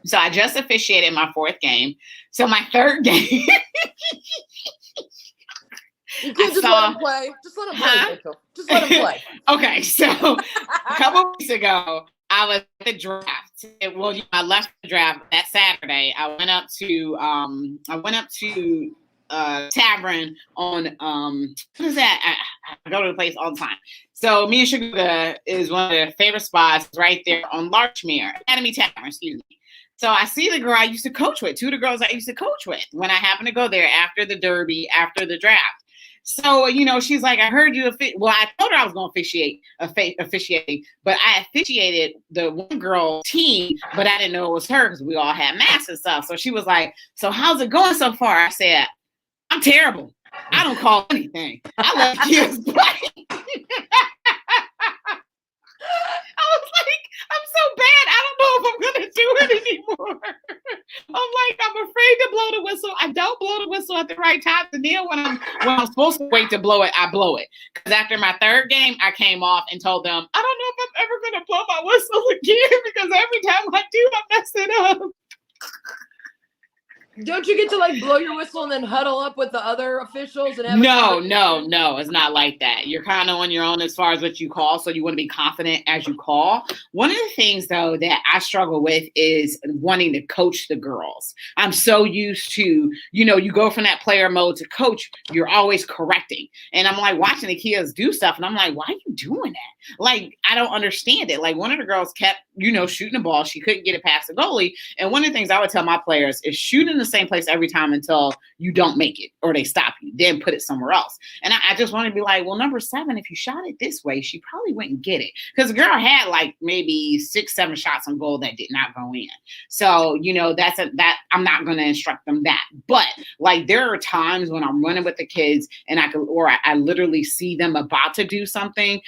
So I just officiated my 4th game. So my 3rd game. Just let him play. Just let him play. Just let him play. Okay, so a couple weeks ago, I was at the draft. I left the draft that Saturday. I went up to tavern on what is that? I go to the place all the time. So me and Sugar is one of the favorite spots right there on Larchmere Academy Tavern. Excuse me. So I see the girl I used to coach with. 2 of the girls I used to coach with when I happened to go there after the derby, after the draft. So, she's like, I heard you. Well, I told her I was going to officiating, but I officiated the one girl team, but I didn't know it was her because we all had masks and stuff. So she was like, so how's it going so far? I said, I'm terrible. I don't call anything. I let kids play. I was like, I'm so bad. I don't know if I'm going to do it anymore. I'm afraid to blow the whistle. I don't blow the whistle at the right time. And then when I'm supposed to wait to blow it, I blow it. Because after my 3rd game, I came off and told them, I don't know if I'm ever going to blow my whistle again because every time I do, I mess it up. Don't you get to blow your whistle and then huddle up with the other officials and have No, it's not like that. You're kind of on your own as far as what you call, so you want to be confident as you call. One of the things though that I struggle with is wanting to coach the girls. I'm so used to, you go from that player mode to coach, you're always correcting. And I'm like watching the kids do stuff and I'm like, why are you doing that? I don't understand it. One of the girls kept, shooting the ball. She couldn't get it past the goalie. And one of the things I would tell my players is shoot in the same place every time until you don't make it or they stop you, then put it somewhere else. And I just want to be like, well, number 7, if you shot it this way, she probably wouldn't get it. Because the girl had maybe 6-7 shots on goal that did not go in. So, that I'm not going to instruct them that. But there are times when I'm running with the kids and I literally see them about to do something.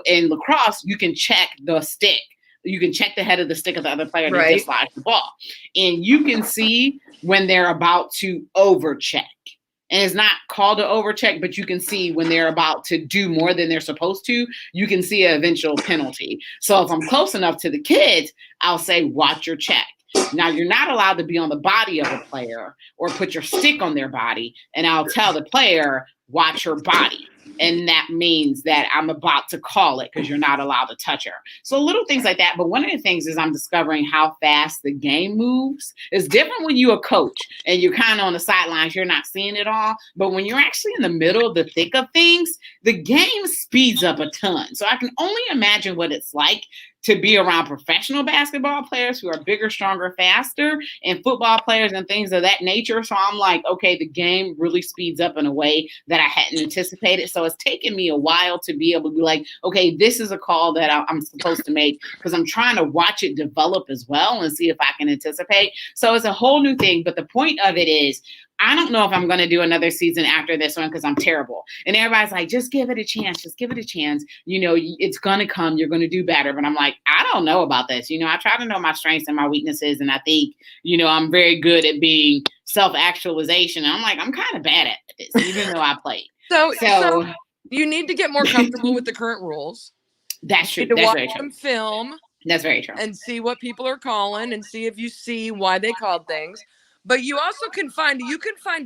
In lacrosse, you can check the stick. You can check the head of the stick of the other player to dislodge the ball. And you can see when they're about to overcheck. And it's not called an overcheck, but you can see when they're about to do more than they're supposed to, you can see an eventual penalty. So if I'm close enough to the kids, I'll say, watch your check. Now, you're not allowed to be on the body of a player or put your stick on their body. And I'll tell the player, watch her body. And that means that I'm about to call it because you're not allowed to touch her. So little things like that. But one of the things is I'm discovering how fast the game moves. It's different when you're a coach and you're kind of on the sidelines. You're not seeing it all. But when you're actually in the middle, the thick of things, the game speeds up a ton. So I can only imagine what it's like to be around professional basketball players who are bigger, stronger, faster, and football players and things of that nature. So I'm like, okay, the game really speeds up in a way that I hadn't anticipated. So it's taken me a while to be able to be like, okay, this is a call that I'm supposed to make because I'm trying to watch it develop as well and see if I can anticipate. So it's a whole new thing. But the point of it is, I don't know if I'm going to do another season after this one because I'm terrible. And everybody's like, just give it a chance. Just give it a chance. It's going to come. You're going to do better. But I'm like, I don't know about this. I try to know my strengths and my weaknesses. And I think, I'm very good at being self-actualization. And I'm like, I'm kind of bad at this, even though I played. So you need to get more comfortable with the current rules. That's true. You need to That's watch very true. some film. That's very true. And see what people are calling and see if you see why they called things. But you also can find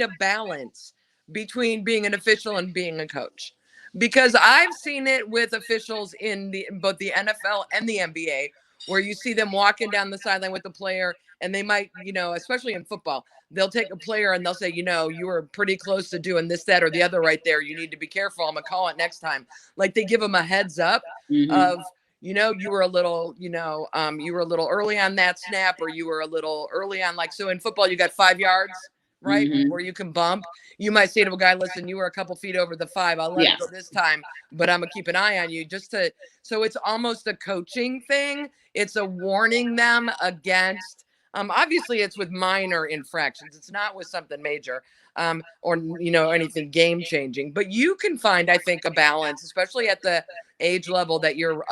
a balance between being an official and being a coach. Because I've seen it with officials in both the NFL and the NBA, where you see them walking down the sideline with the player, and they might, especially in football, they'll take a player and they'll say, you were pretty close to doing this, that, or the other right there. You need to be careful. I'm gonna call it next time. Like they give them a heads up of, you were a little, you were a little early on that snap, or you were a little early on, so in football, you got 5 yards, right? Where you can bump. You might say to a guy, listen, you were a couple feet over the 5. I'll let it go this time, but I'm gonna keep an eye on you so it's almost a coaching thing. It's a warning them against, obviously it's with minor infractions. It's not with something major, or, anything game changing, but you can find, I think, a balance, especially at the age level that you're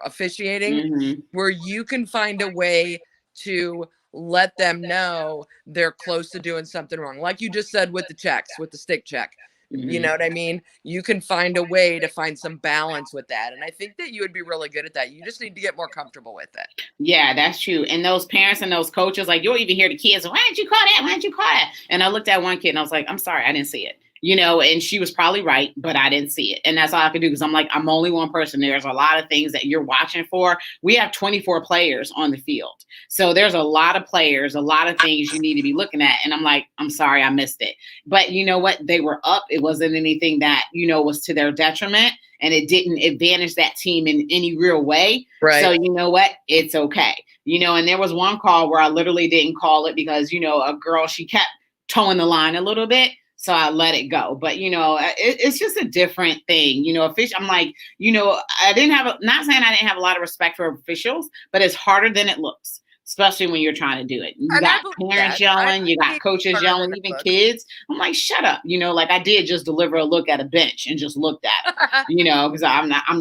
officiating, where you can find a way to let them know they're close to doing something wrong. Like you just said with the checks, with the stick check, you know what I mean? You can find a way to find some balance with that. And I think that you would be really good at that. You just need to get more comfortable with it. Yeah, that's true. And those parents and those coaches, you'll even hear the kids, why didn't you call that? Why didn't you call that? And I looked at one kid and I was like, I'm sorry, I didn't see it. And she was probably right, but I didn't see it. And that's all I could do, because I'm like, I'm only one person. There's a lot of things that you're watching for. We have 24 players on the field. So there's a lot of players, a lot of things you need to be looking at. And I'm like, I'm sorry, I missed it. But you know what? They were up. It wasn't anything that, was to their detriment. And it didn't advantage that team in any real way. Right. So you know what? It's okay. And there was one call where I literally didn't call it because, a girl, she kept towing the line a little bit. So I let it go. But, it's just a different thing. I'm like, not saying I didn't have a lot of respect for officials, but it's harder than it looks, especially when you're trying to do it. You got parents yelling, you got coaches yelling, even kids. I'm like, shut up. I did just deliver a look at a bench and just looked at it, because we're not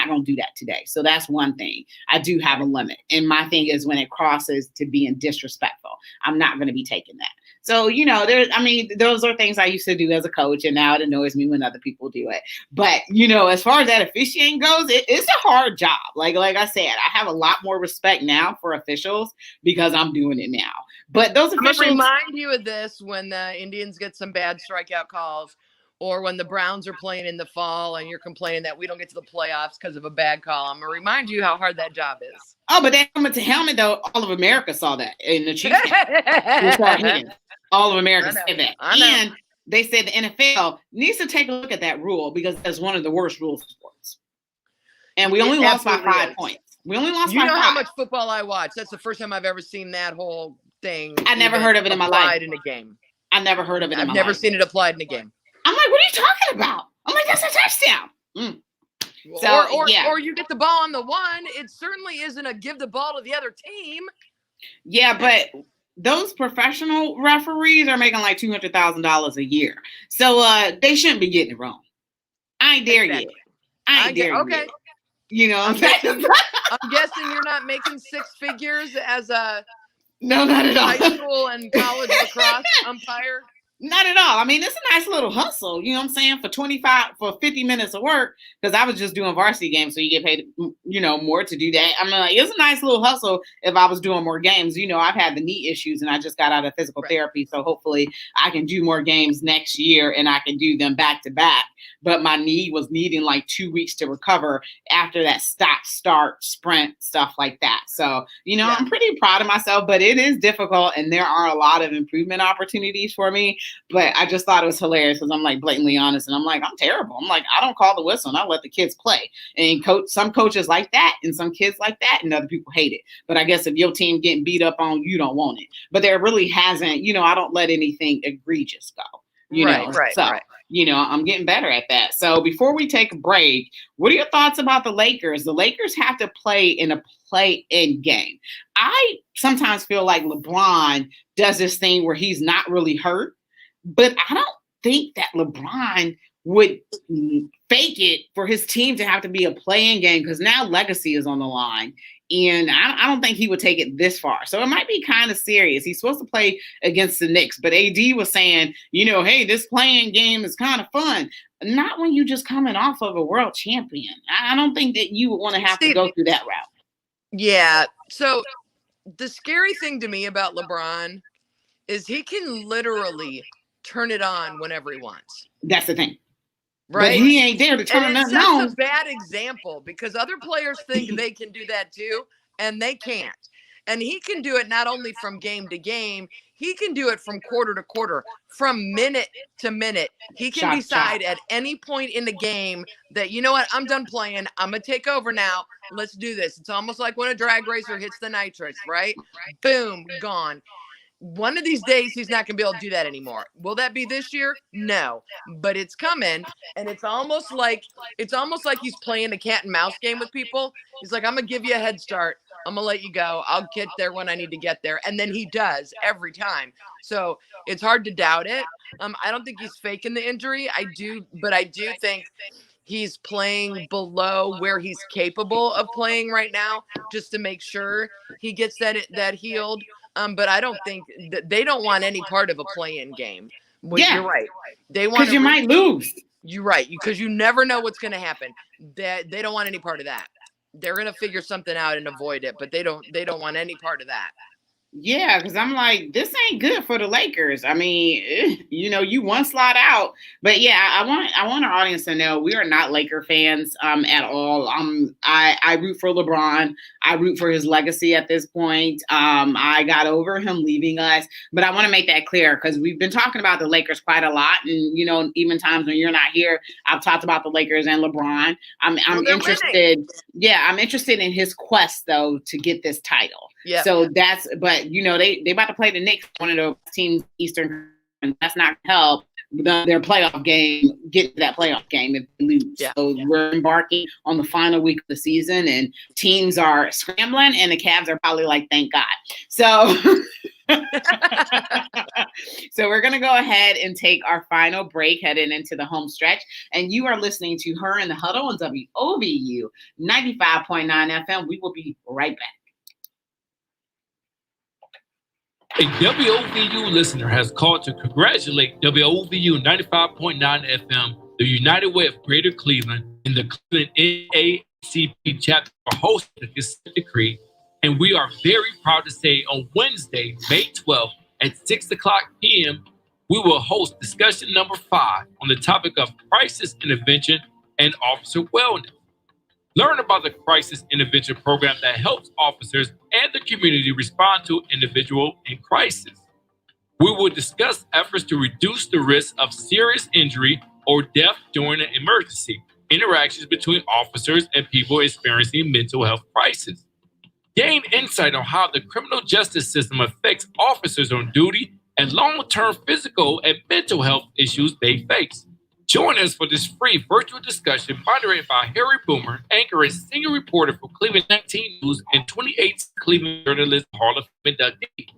going to do that today. So that's one thing. I do have a limit. And my thing is when it crosses to being disrespectful, I'm not going to be taking that. So, those are things I used to do as a coach, and now it annoys me when other people do it. But, as far as that officiating goes, it's a hard job. Like I said, I have a lot more respect now for officials because I'm doing it now. But those officials... I'm going to remind you of this when the Indians get some bad strikeout calls, or when the Browns are playing in the fall and you're complaining that we don't get to the playoffs because of a bad call. I'm going to remind you how hard that job is. Oh, but that helmet to helmet, though, all of America saw that in the Chiefs game. All of America said that. And they said the NFL needs to take a look at that rule because that's one of the worst rules of sports. And we only lost by 5 points. We only lost by 5. You know how much football I watch. That's the first time I've ever seen that whole thing. I never heard of it in my life. Applied in a game. I never heard of it in my life. I've never seen it applied in a game. I'm like, what are you talking about? I'm like, that's a touchdown. So, or you get the ball on the 1. It certainly isn't a give the ball to the other team. Yeah, but those professional referees are making like $200,000 a year. So they shouldn't be getting it wrong. I ain't there yet. I ain't there yet. I'm guessing you're not making 6 figures as a not at all. High school and college lacrosse umpire. Not at all. It's a nice little hustle, you know what I'm saying, for 50 minutes of work, because I was just doing varsity games, so you get paid, more to do that. It's a nice little hustle if I was doing more games. I've had the knee issues and I just got out of physical therapy, so hopefully I can do more games next year and I can do them back to back. But my knee was needing like 2 weeks to recover after that start, sprint, stuff like that. So, I'm pretty proud of myself, but it is difficult and there are a lot of improvement opportunities for me. But I just thought it was hilarious because I'm like blatantly honest and I'm like, I'm terrible. I'm like, I don't call the whistle and I let the kids play. And some coaches like that and some kids like that and other people hate it. But I guess if your team getting beat up on, you don't want it. But there really hasn't, I don't let anything egregious go. Right. I'm getting better at that. So before we take a break, what are your thoughts about the Lakers? The Lakers have to play in a play-in game. I sometimes feel like LeBron does this thing where he's not really hurt, but I don't think that LeBron would fake it for his team to have to be a playing game because now legacy is on the line. And I don't think he would take it this far. So it might be kind of serious. He's supposed to play against the Knicks, but AD was saying, hey, this playing game is kind of fun. Not when you just coming off of a world champion. I don't think that you would want to have to go through that route. Yeah. So the scary thing to me about LeBron is he can literally turn it on whenever he wants. That's the thing. Right. But he ain't there to turn nothing on. It's a bad example because other players think they can do that too, and they can't. And he can do it not only from game to game, he can do it from quarter to quarter, from minute to minute. He can decide at any point in the game that, you know what, I'm done playing. I'm going to take over now. Let's do this. It's almost like when a drag racer hits the nitrous, right? Boom, gone. One of these days, he's not going to be able to do that anymore. Will that be this year? No, but it's coming, and it's almost like he's playing a cat and mouse game with people. He's like, I'm going to give you a head start. I'm going to let you go. I'll get there when I need to get there. And then he does every time. So it's hard to doubt it. I don't think he's faking the injury. I do think he's playing below where he's capable of playing right now just to make sure he gets that healed. But I don't think that they don't want any part of a play-in game. You're right. They want because you might lose. You're right, because you never know what's going to happen. They don't want any part of that. They're going to figure something out and avoid it, but they don't want any part of that. Yeah, because I'm like, this ain't good for the Lakers. I mean, you one slot out. But yeah, I want our audience to know we are not Laker fans at all. I root for LeBron. I root for his legacy at this point. I got over him leaving us, but I want to make that clear because we've been talking about the Lakers quite a lot, and even times when you're not here, I've talked about the Lakers and LeBron. I'm interested. Winning. Yeah, I'm interested in his quest though to get this title. Yeah. So but they about to play the Knicks, one of those teams Eastern, and that's not gonna help their playoff game, get to that playoff game if they lose. Yeah. So we're embarking on the final week of the season, and teams are scrambling, and the Cavs are probably like, thank God. So so we're gonna go ahead and take our final break, heading into the home stretch, and you are listening to Her in the Huddle on WOVU 95.9 FM. We will be right back. A WOVU listener has called to congratulate WOVU 95.9 FM, the United Way of Greater Cleveland, and the Cleveland NAACP chapter for hosting the consent decree. And we are very proud to say on Wednesday, May 12th at 6 o'clock p.m., we will host discussion number 5 on the topic of crisis intervention and officer wellness. Learn about the crisis intervention program that helps officers and the community respond to individual in crisis. We will discuss efforts to reduce the risk of serious injury or death during an emergency, interactions between officers and people experiencing mental health crisis. Gain insight on how the criminal justice system affects officers on duty and long-term physical and mental health issues they face. Join us for this free virtual discussion moderated by Harry Boomer, anchor and senior reporter for Cleveland 19 News and 28th Cleveland Journalist Hall of Fame inductee.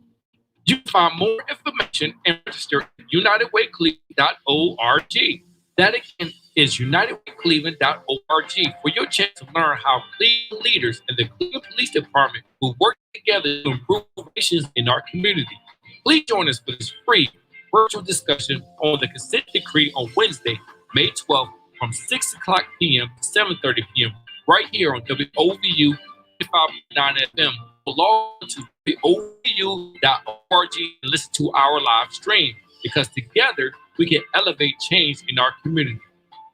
You can find more information and register at unitedwaycleveland.org. That again is unitedwaycleveland.org for your chance to learn how Cleveland leaders and the Cleveland Police Department will work together to improve relations in our community. Please join us for this free virtual discussion on the consent decree on Wednesday, May 12th from 6 o'clock p.m. to 7:30 p.m. right here on WOVU 95.9 FM. Log on to WOVU.org and listen to our live stream because together we can elevate change in our community.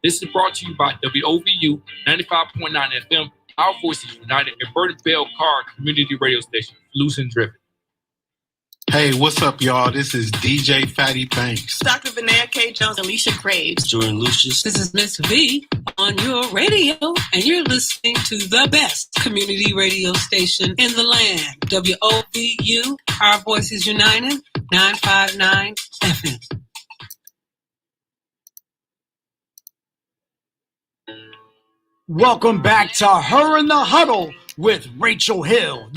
This is brought to you by WOVU 95.9 FM, Our Voices United, and Burton Bell Car Community Radio Station, loose and driven. Hey, what's up, y'all? This is DJ Fatty Banks. Dr. Vanessa K. Jones, Alicia Graves. Jordan Lucius. This is Miss V on your radio, and you're listening to the best community radio station in the land. WOVU, Our Voices United, 959 FM. Welcome back to Her in the Huddle with Rachel Hill,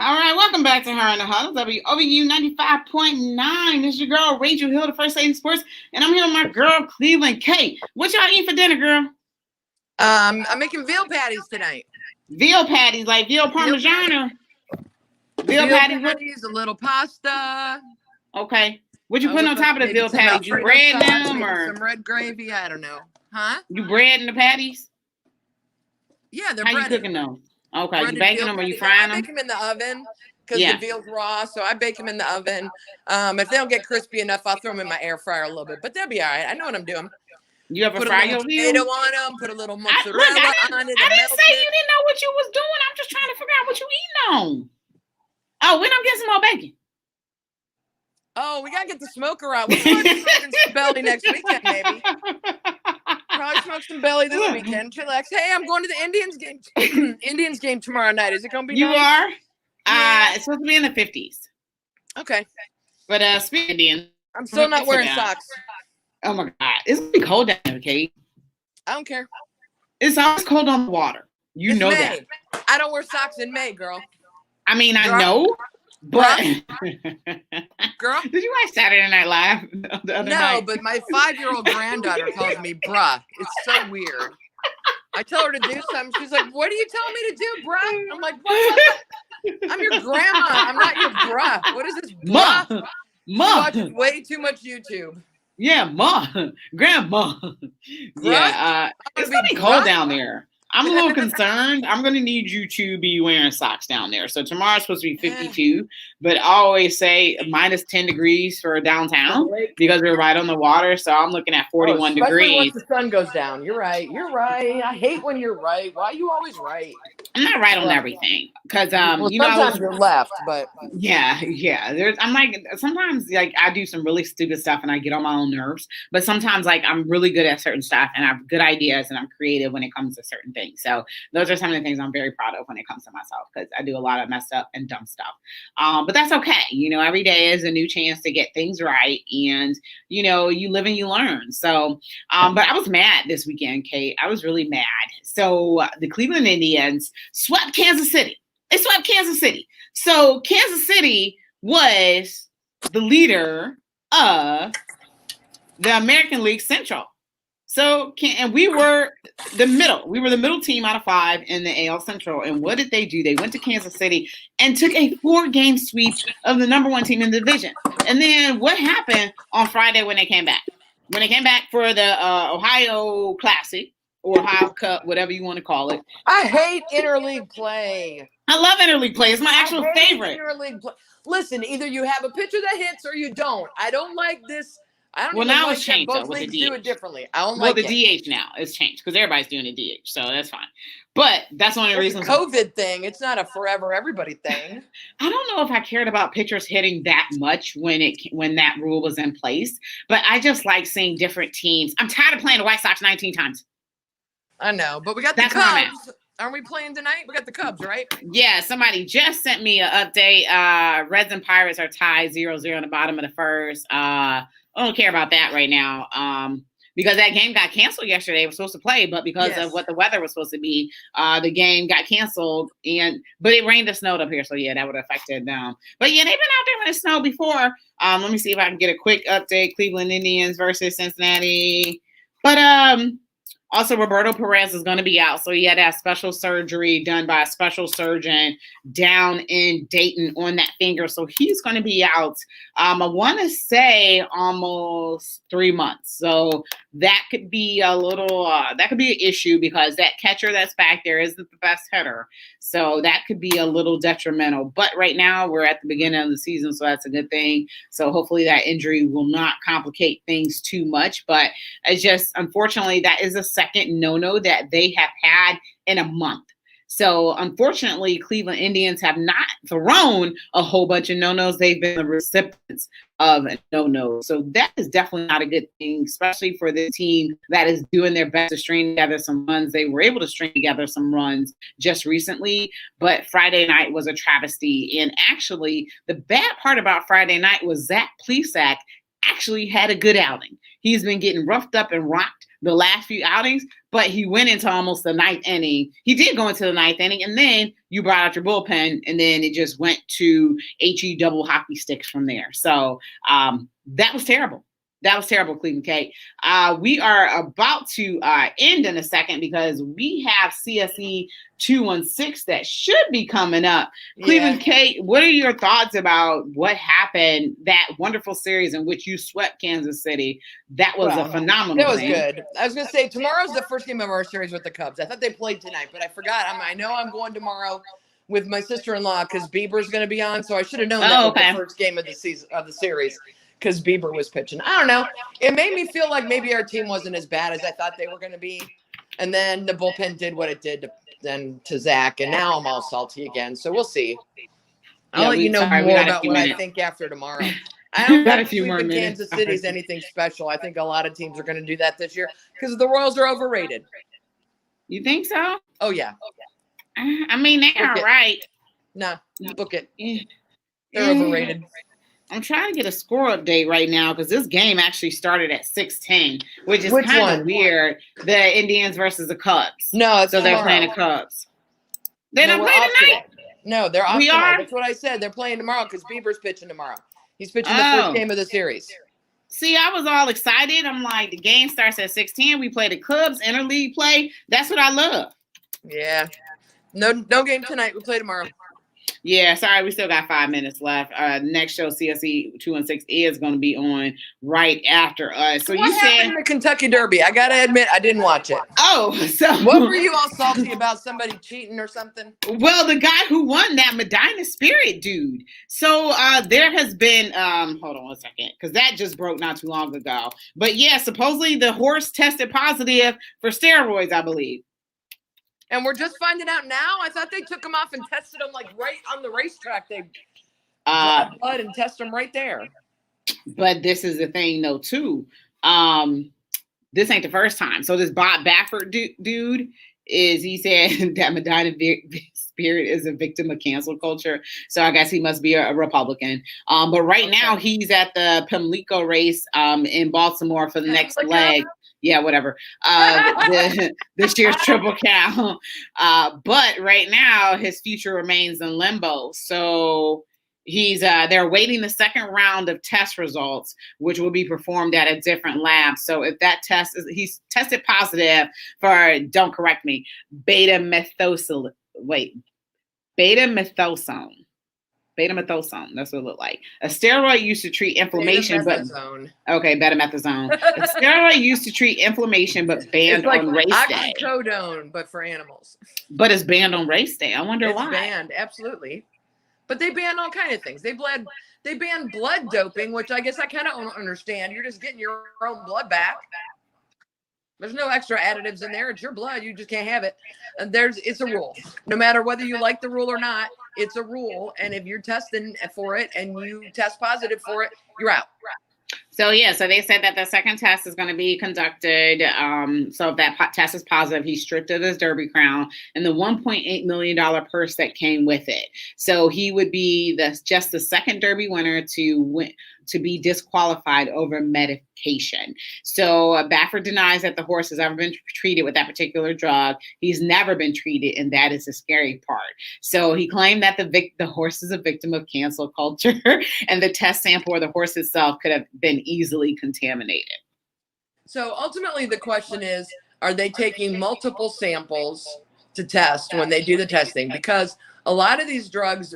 All right, welcome back to Her in the Huddle, WOVU 95.9. This is your girl, Rachel Hill, the First Lady of Sports, and I'm here with my girl, Cleveland Kate. What y'all eating for dinner, girl? I'm making veal patties tonight. Veal patties, like veal parmesan or veal patties, a little pasta. Okay. What you putting on top of the veal patties? You bread them or some red gravy? I don't know. Huh? You breading the patties? Yeah, they're How breaded. you cooking them? Okay, Breaded you baking them or you frying them? I bake them in the oven because the veal's raw, so I bake them in the oven. If they don't get crispy enough, I'll throw them in my air fryer a little bit, but they'll be all right. I know what I'm doing. You ever fry your veal? Tomato on them, put a little mozzarella on it. I didn't say you didn't know what you was doing. I'm just trying to figure out what you eating on. Oh, when I'm getting some more bacon. Oh, we gotta get the smoker out. We'll probably smoking some belly next weekend, maybe. Probably smoke some belly this weekend. Chillax. Hey, I'm going to the Indians game. Indians game tomorrow night. Is it gonna be? You nice? are? Yeah. It's supposed to be in the 50s. Okay. But speaking of Indians, I'm still not wearing socks. Oh my God, it's gonna be cold down there, Kate. I don't care. It's always cold on the water. You know May. that. I don't wear socks in May, girl. I mean, I know. But girl, did you watch Saturday Night Live the other night? No, but my 5-year-old granddaughter calls me bruh. It's so weird. I tell her to do something. She's like, "What are you telling me to do, bruh?" I'm like, "What? I'm your grandma. I'm not your bruh. What is this, bruh?" Ma. She watches way too much YouTube. Yeah, ma, grandma. Yeah, it's gonna be cold down there. I'm a little concerned. I'm going to need you to be wearing socks down there. So tomorrow's supposed to be 52, but I always say minus 10 degrees for downtown because we're right on the water. So I'm looking at 41 degrees. Once the sun goes down. You're right. You're right. I hate when you're right. Why are you always right? I'm not right on everything because you know, sometimes you're left, but yeah. I'm like sometimes like I do some really stupid stuff and I get on my own nerves, but sometimes like I'm really good at certain stuff and I have good ideas and I'm creative when it comes to certain things. So those are some of the things I'm very proud of when it comes to myself because I do a lot of messed up and dumb stuff. But that's okay. You know, every day is a new chance to get things right, and you know, you live and you learn. So, but I was mad this weekend, Kate. I was really mad. So the Cleveland Indians swept Kansas City. They swept Kansas City. So Kansas City was the leader of the American League Central. So, and we were the middle. We were the middle team out of 5 in the AL Central. And what did they do? They went to Kansas City and took a 4-game sweep of the number 1 team in the division. And then what happened on Friday when they came back? When they came back for the Ohio Classic or Ohio Cup, whatever you want to call it. I hate interleague play. I love interleague play. It's my actual favorite. Interleague play. Listen, either you have a pitcher that hits or you don't. I don't like this. I don't well, even now like it's changed. Both With leagues the DH. do it differently. I don't well, like the DH now it's changed because everybody's doing the DH, so that's fine. But that's one of the reasons. COVID thing. It's not a forever everybody thing. I don't know if I cared about pitchers hitting that much when that rule was in place, but I just like seeing different teams. I'm tired of playing the White Sox 19 times. I know, but we got the Cubs. Aren't we playing tonight? We got the Cubs, right? Yeah, somebody just sent me an update. Reds and Pirates are tied 0-0 in the bottom of the first. I don't care about that right now because that game got canceled yesterday. It was supposed to play, but because of what the weather was supposed to be, the game got canceled. But it rained and snowed up here, so yeah, that would have affected them. But yeah, they've been out there when it snowed before. Let me see if I can get a quick update. Cleveland Indians versus Cincinnati. But also, Roberto Perez is going to be out. So he had to have special surgery done by a special surgeon down in Dayton on that finger. So he's going to be out, I want to say almost 3 months. So that could be a little, that could be an issue because that catcher that's back there isn't the best hitter. So that could be a little detrimental. But right now we're at the beginning of the season, so that's a good thing. So hopefully that injury will not complicate things too much. But it's just, unfortunately, that is a second no-no that they have had in a month. So unfortunately, Cleveland Indians have not thrown a whole bunch of no-nos. They've been the recipients of a no-no. So that is definitely not a good thing, especially for the team that is doing their best to string together some runs. They were able to string together some runs just recently, but Friday night was a travesty. And actually, the bad part about Friday night was Zach Plesac actually had a good outing. He's been getting roughed up and rocked the last few outings, but he went into almost the ninth inning. He did go into the ninth inning, and then you brought out your bullpen, and then it just went to HE double hockey sticks from there. So that was terrible. That was terrible, Cleveland Kate. We are about to end in a second because we have CSE 216 that should be coming up. Cleveland Kate, what are your thoughts about what happened, that wonderful series in which you swept Kansas City? That was a phenomenal That was thing. good. I was going to say, tomorrow's the first game of our series with the Cubs. I thought they played tonight, but I forgot. I know I'm going tomorrow with my sister-in-law because Bieber's going to be on, so I should have known that was the first game of the season of the series. Because Bieber was pitching. I don't know. It made me feel like maybe our team wasn't as bad as I thought they were going to be. And then the bullpen did what it did to Zach. And now I'm all salty again. So we'll see. I'll let you know more about what I think after tomorrow. I don't think sweeping Kansas City is anything special. I think a lot of teams are going to do that this year because the Royals are overrated. You think so? Oh, yeah. I mean, they are right. Nah, book it. They're overrated. I'm trying to get a score update right now because this game actually started at 6:10, which is kind of weird. The Indians versus the Cubs. No, so they're playing the Cubs. They don't play tonight. No, they're off tonight. That's what I said. They're playing tomorrow because Bieber's pitching tomorrow. He's pitching the first game of the series. See, I was all excited. I'm like, the game starts at 6:10. We play the Cubs interleague play. That's what I love. Yeah. No game tonight. We play tomorrow. Yeah, sorry, we still got 5 minutes left. Next show, CSE 216, is going to be on right after us. So what happened in the Kentucky Derby? I got to admit, I didn't watch it. Oh, so what were you all salty about? Somebody cheating or something? Well, the guy who won, that Medina Spirit dude. So there has been, hold on one second, because that just broke not too long ago. But yeah, supposedly the horse tested positive for steroids, I believe. And we're just finding out now? I thought they took him off and tested him like right on the racetrack. They blood and test him right there. But this is the thing though too. This ain't the first time. So this Bob Baffert dude he said that Medina Spirit is a victim of cancel culture. So I guess he must be a Republican. But right now he's at the Pimlico race in Baltimore for the next leg. Yeah, whatever. This year's Triple Crown. But right now, his future remains in limbo. So they're waiting the second round of test results, which will be performed at a different lab. So if that he's tested positive for, don't correct me, beta-methosone. Beta-methosone, that's what it looked like. A steroid used to treat inflammation, betamethasone. A steroid used to treat inflammation, but banned on race day. It's like oxycodone, but for animals. But it's banned on race day. I wonder why. It's banned, absolutely. But they ban all kinds of things. They ban blood doping, which I guess I kind of don't understand. You're just getting your own blood back. There's no extra additives in there. It's your blood. You just can't have it. And it's a rule. No matter whether you like the rule or not, it's a rule. And if you're testing for it and you test positive for it, you're out. So they said that the second test is going to be conducted. So if that test is positive, he's stripped of his Derby crown and the $1.8 million purse that came with it. So he would be just the second Derby winner to be disqualified over medication. So Baffert denies that the horse has ever been treated with that particular drug. He's never been treated, and that is the scary part. So he claimed that the horse is a victim of cancel culture, and the test sample or the horse itself could have been easily contaminated. So ultimately the question is, are they taking multiple samples to test when they do the testing? Because a lot of these drugs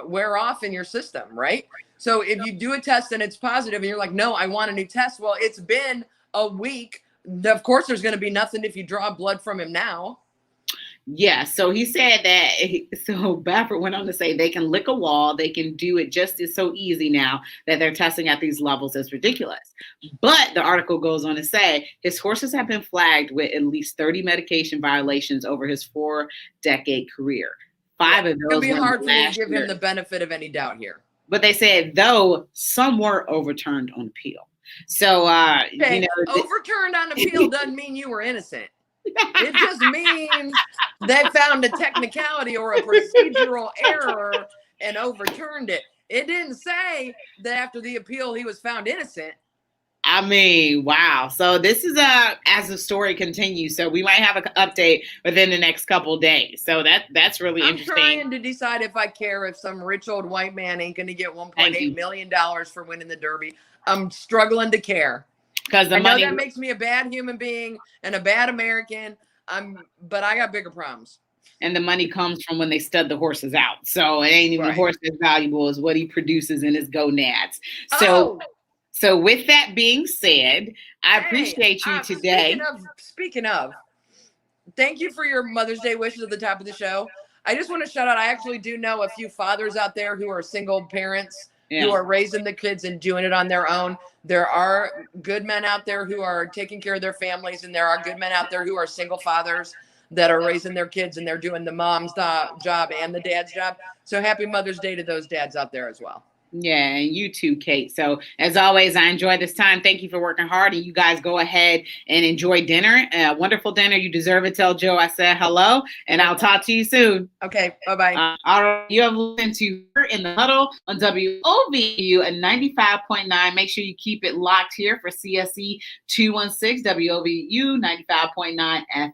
wear off in your system, right? So if you do a test and it's positive and you're like, no, I want a new test. Well, it's been a week. Of course, there's going to be nothing if you draw blood from him now. Yeah, so he said that, so Baffert went on to say they can lick a wall, they can do it just as so easy now that they're testing at these levels. It's ridiculous. But the article goes on to say his horses have been flagged with at least 30 medication violations over his 4-decade career. 5 of those. It'll be hard for me to give him the benefit of any doubt here. But they said, though, some were overturned on appeal. So, overturned on appeal doesn't mean you were innocent. It just means they found a technicality or a procedural error and overturned it. It didn't say that after the appeal he was found innocent. I mean, wow. So this is as the story continues. So we might have an update within the next couple of days. So that's really interesting. I'm trying to decide if I care if some rich old white man ain't going to get $1.8 million for winning the Derby. I'm struggling to care. Because I know that makes me a bad human being and a bad American. But I got bigger problems. And the money comes from when they stud the horses out. So it ain't even the horse as valuable as what he produces in his gonads. So with that being said, I appreciate you today. Speaking of, thank you for your Mother's Day wishes at the top of the show. I just want to shout out, I actually do know a few fathers out there who are single parents who are raising the kids and doing it on their own. There are good men out there who are taking care of their families, and there are good men out there who are single fathers that are raising their kids, and they're doing the mom's job and the dad's job. So happy Mother's Day to those dads out there as well. Yeah, and you too, Kate. So as always, I enjoyed this time. Thank you for working hard, and you guys go ahead and enjoy dinner. Wonderful dinner. You deserve it. Tell Joe I said hello, and I'll talk to you soon. Okay, bye-bye. All right, you have listened to Her in the Huddle on WOVU at 95.9. Make sure you keep it locked here for CSE 216 WOVU 95.9 FM.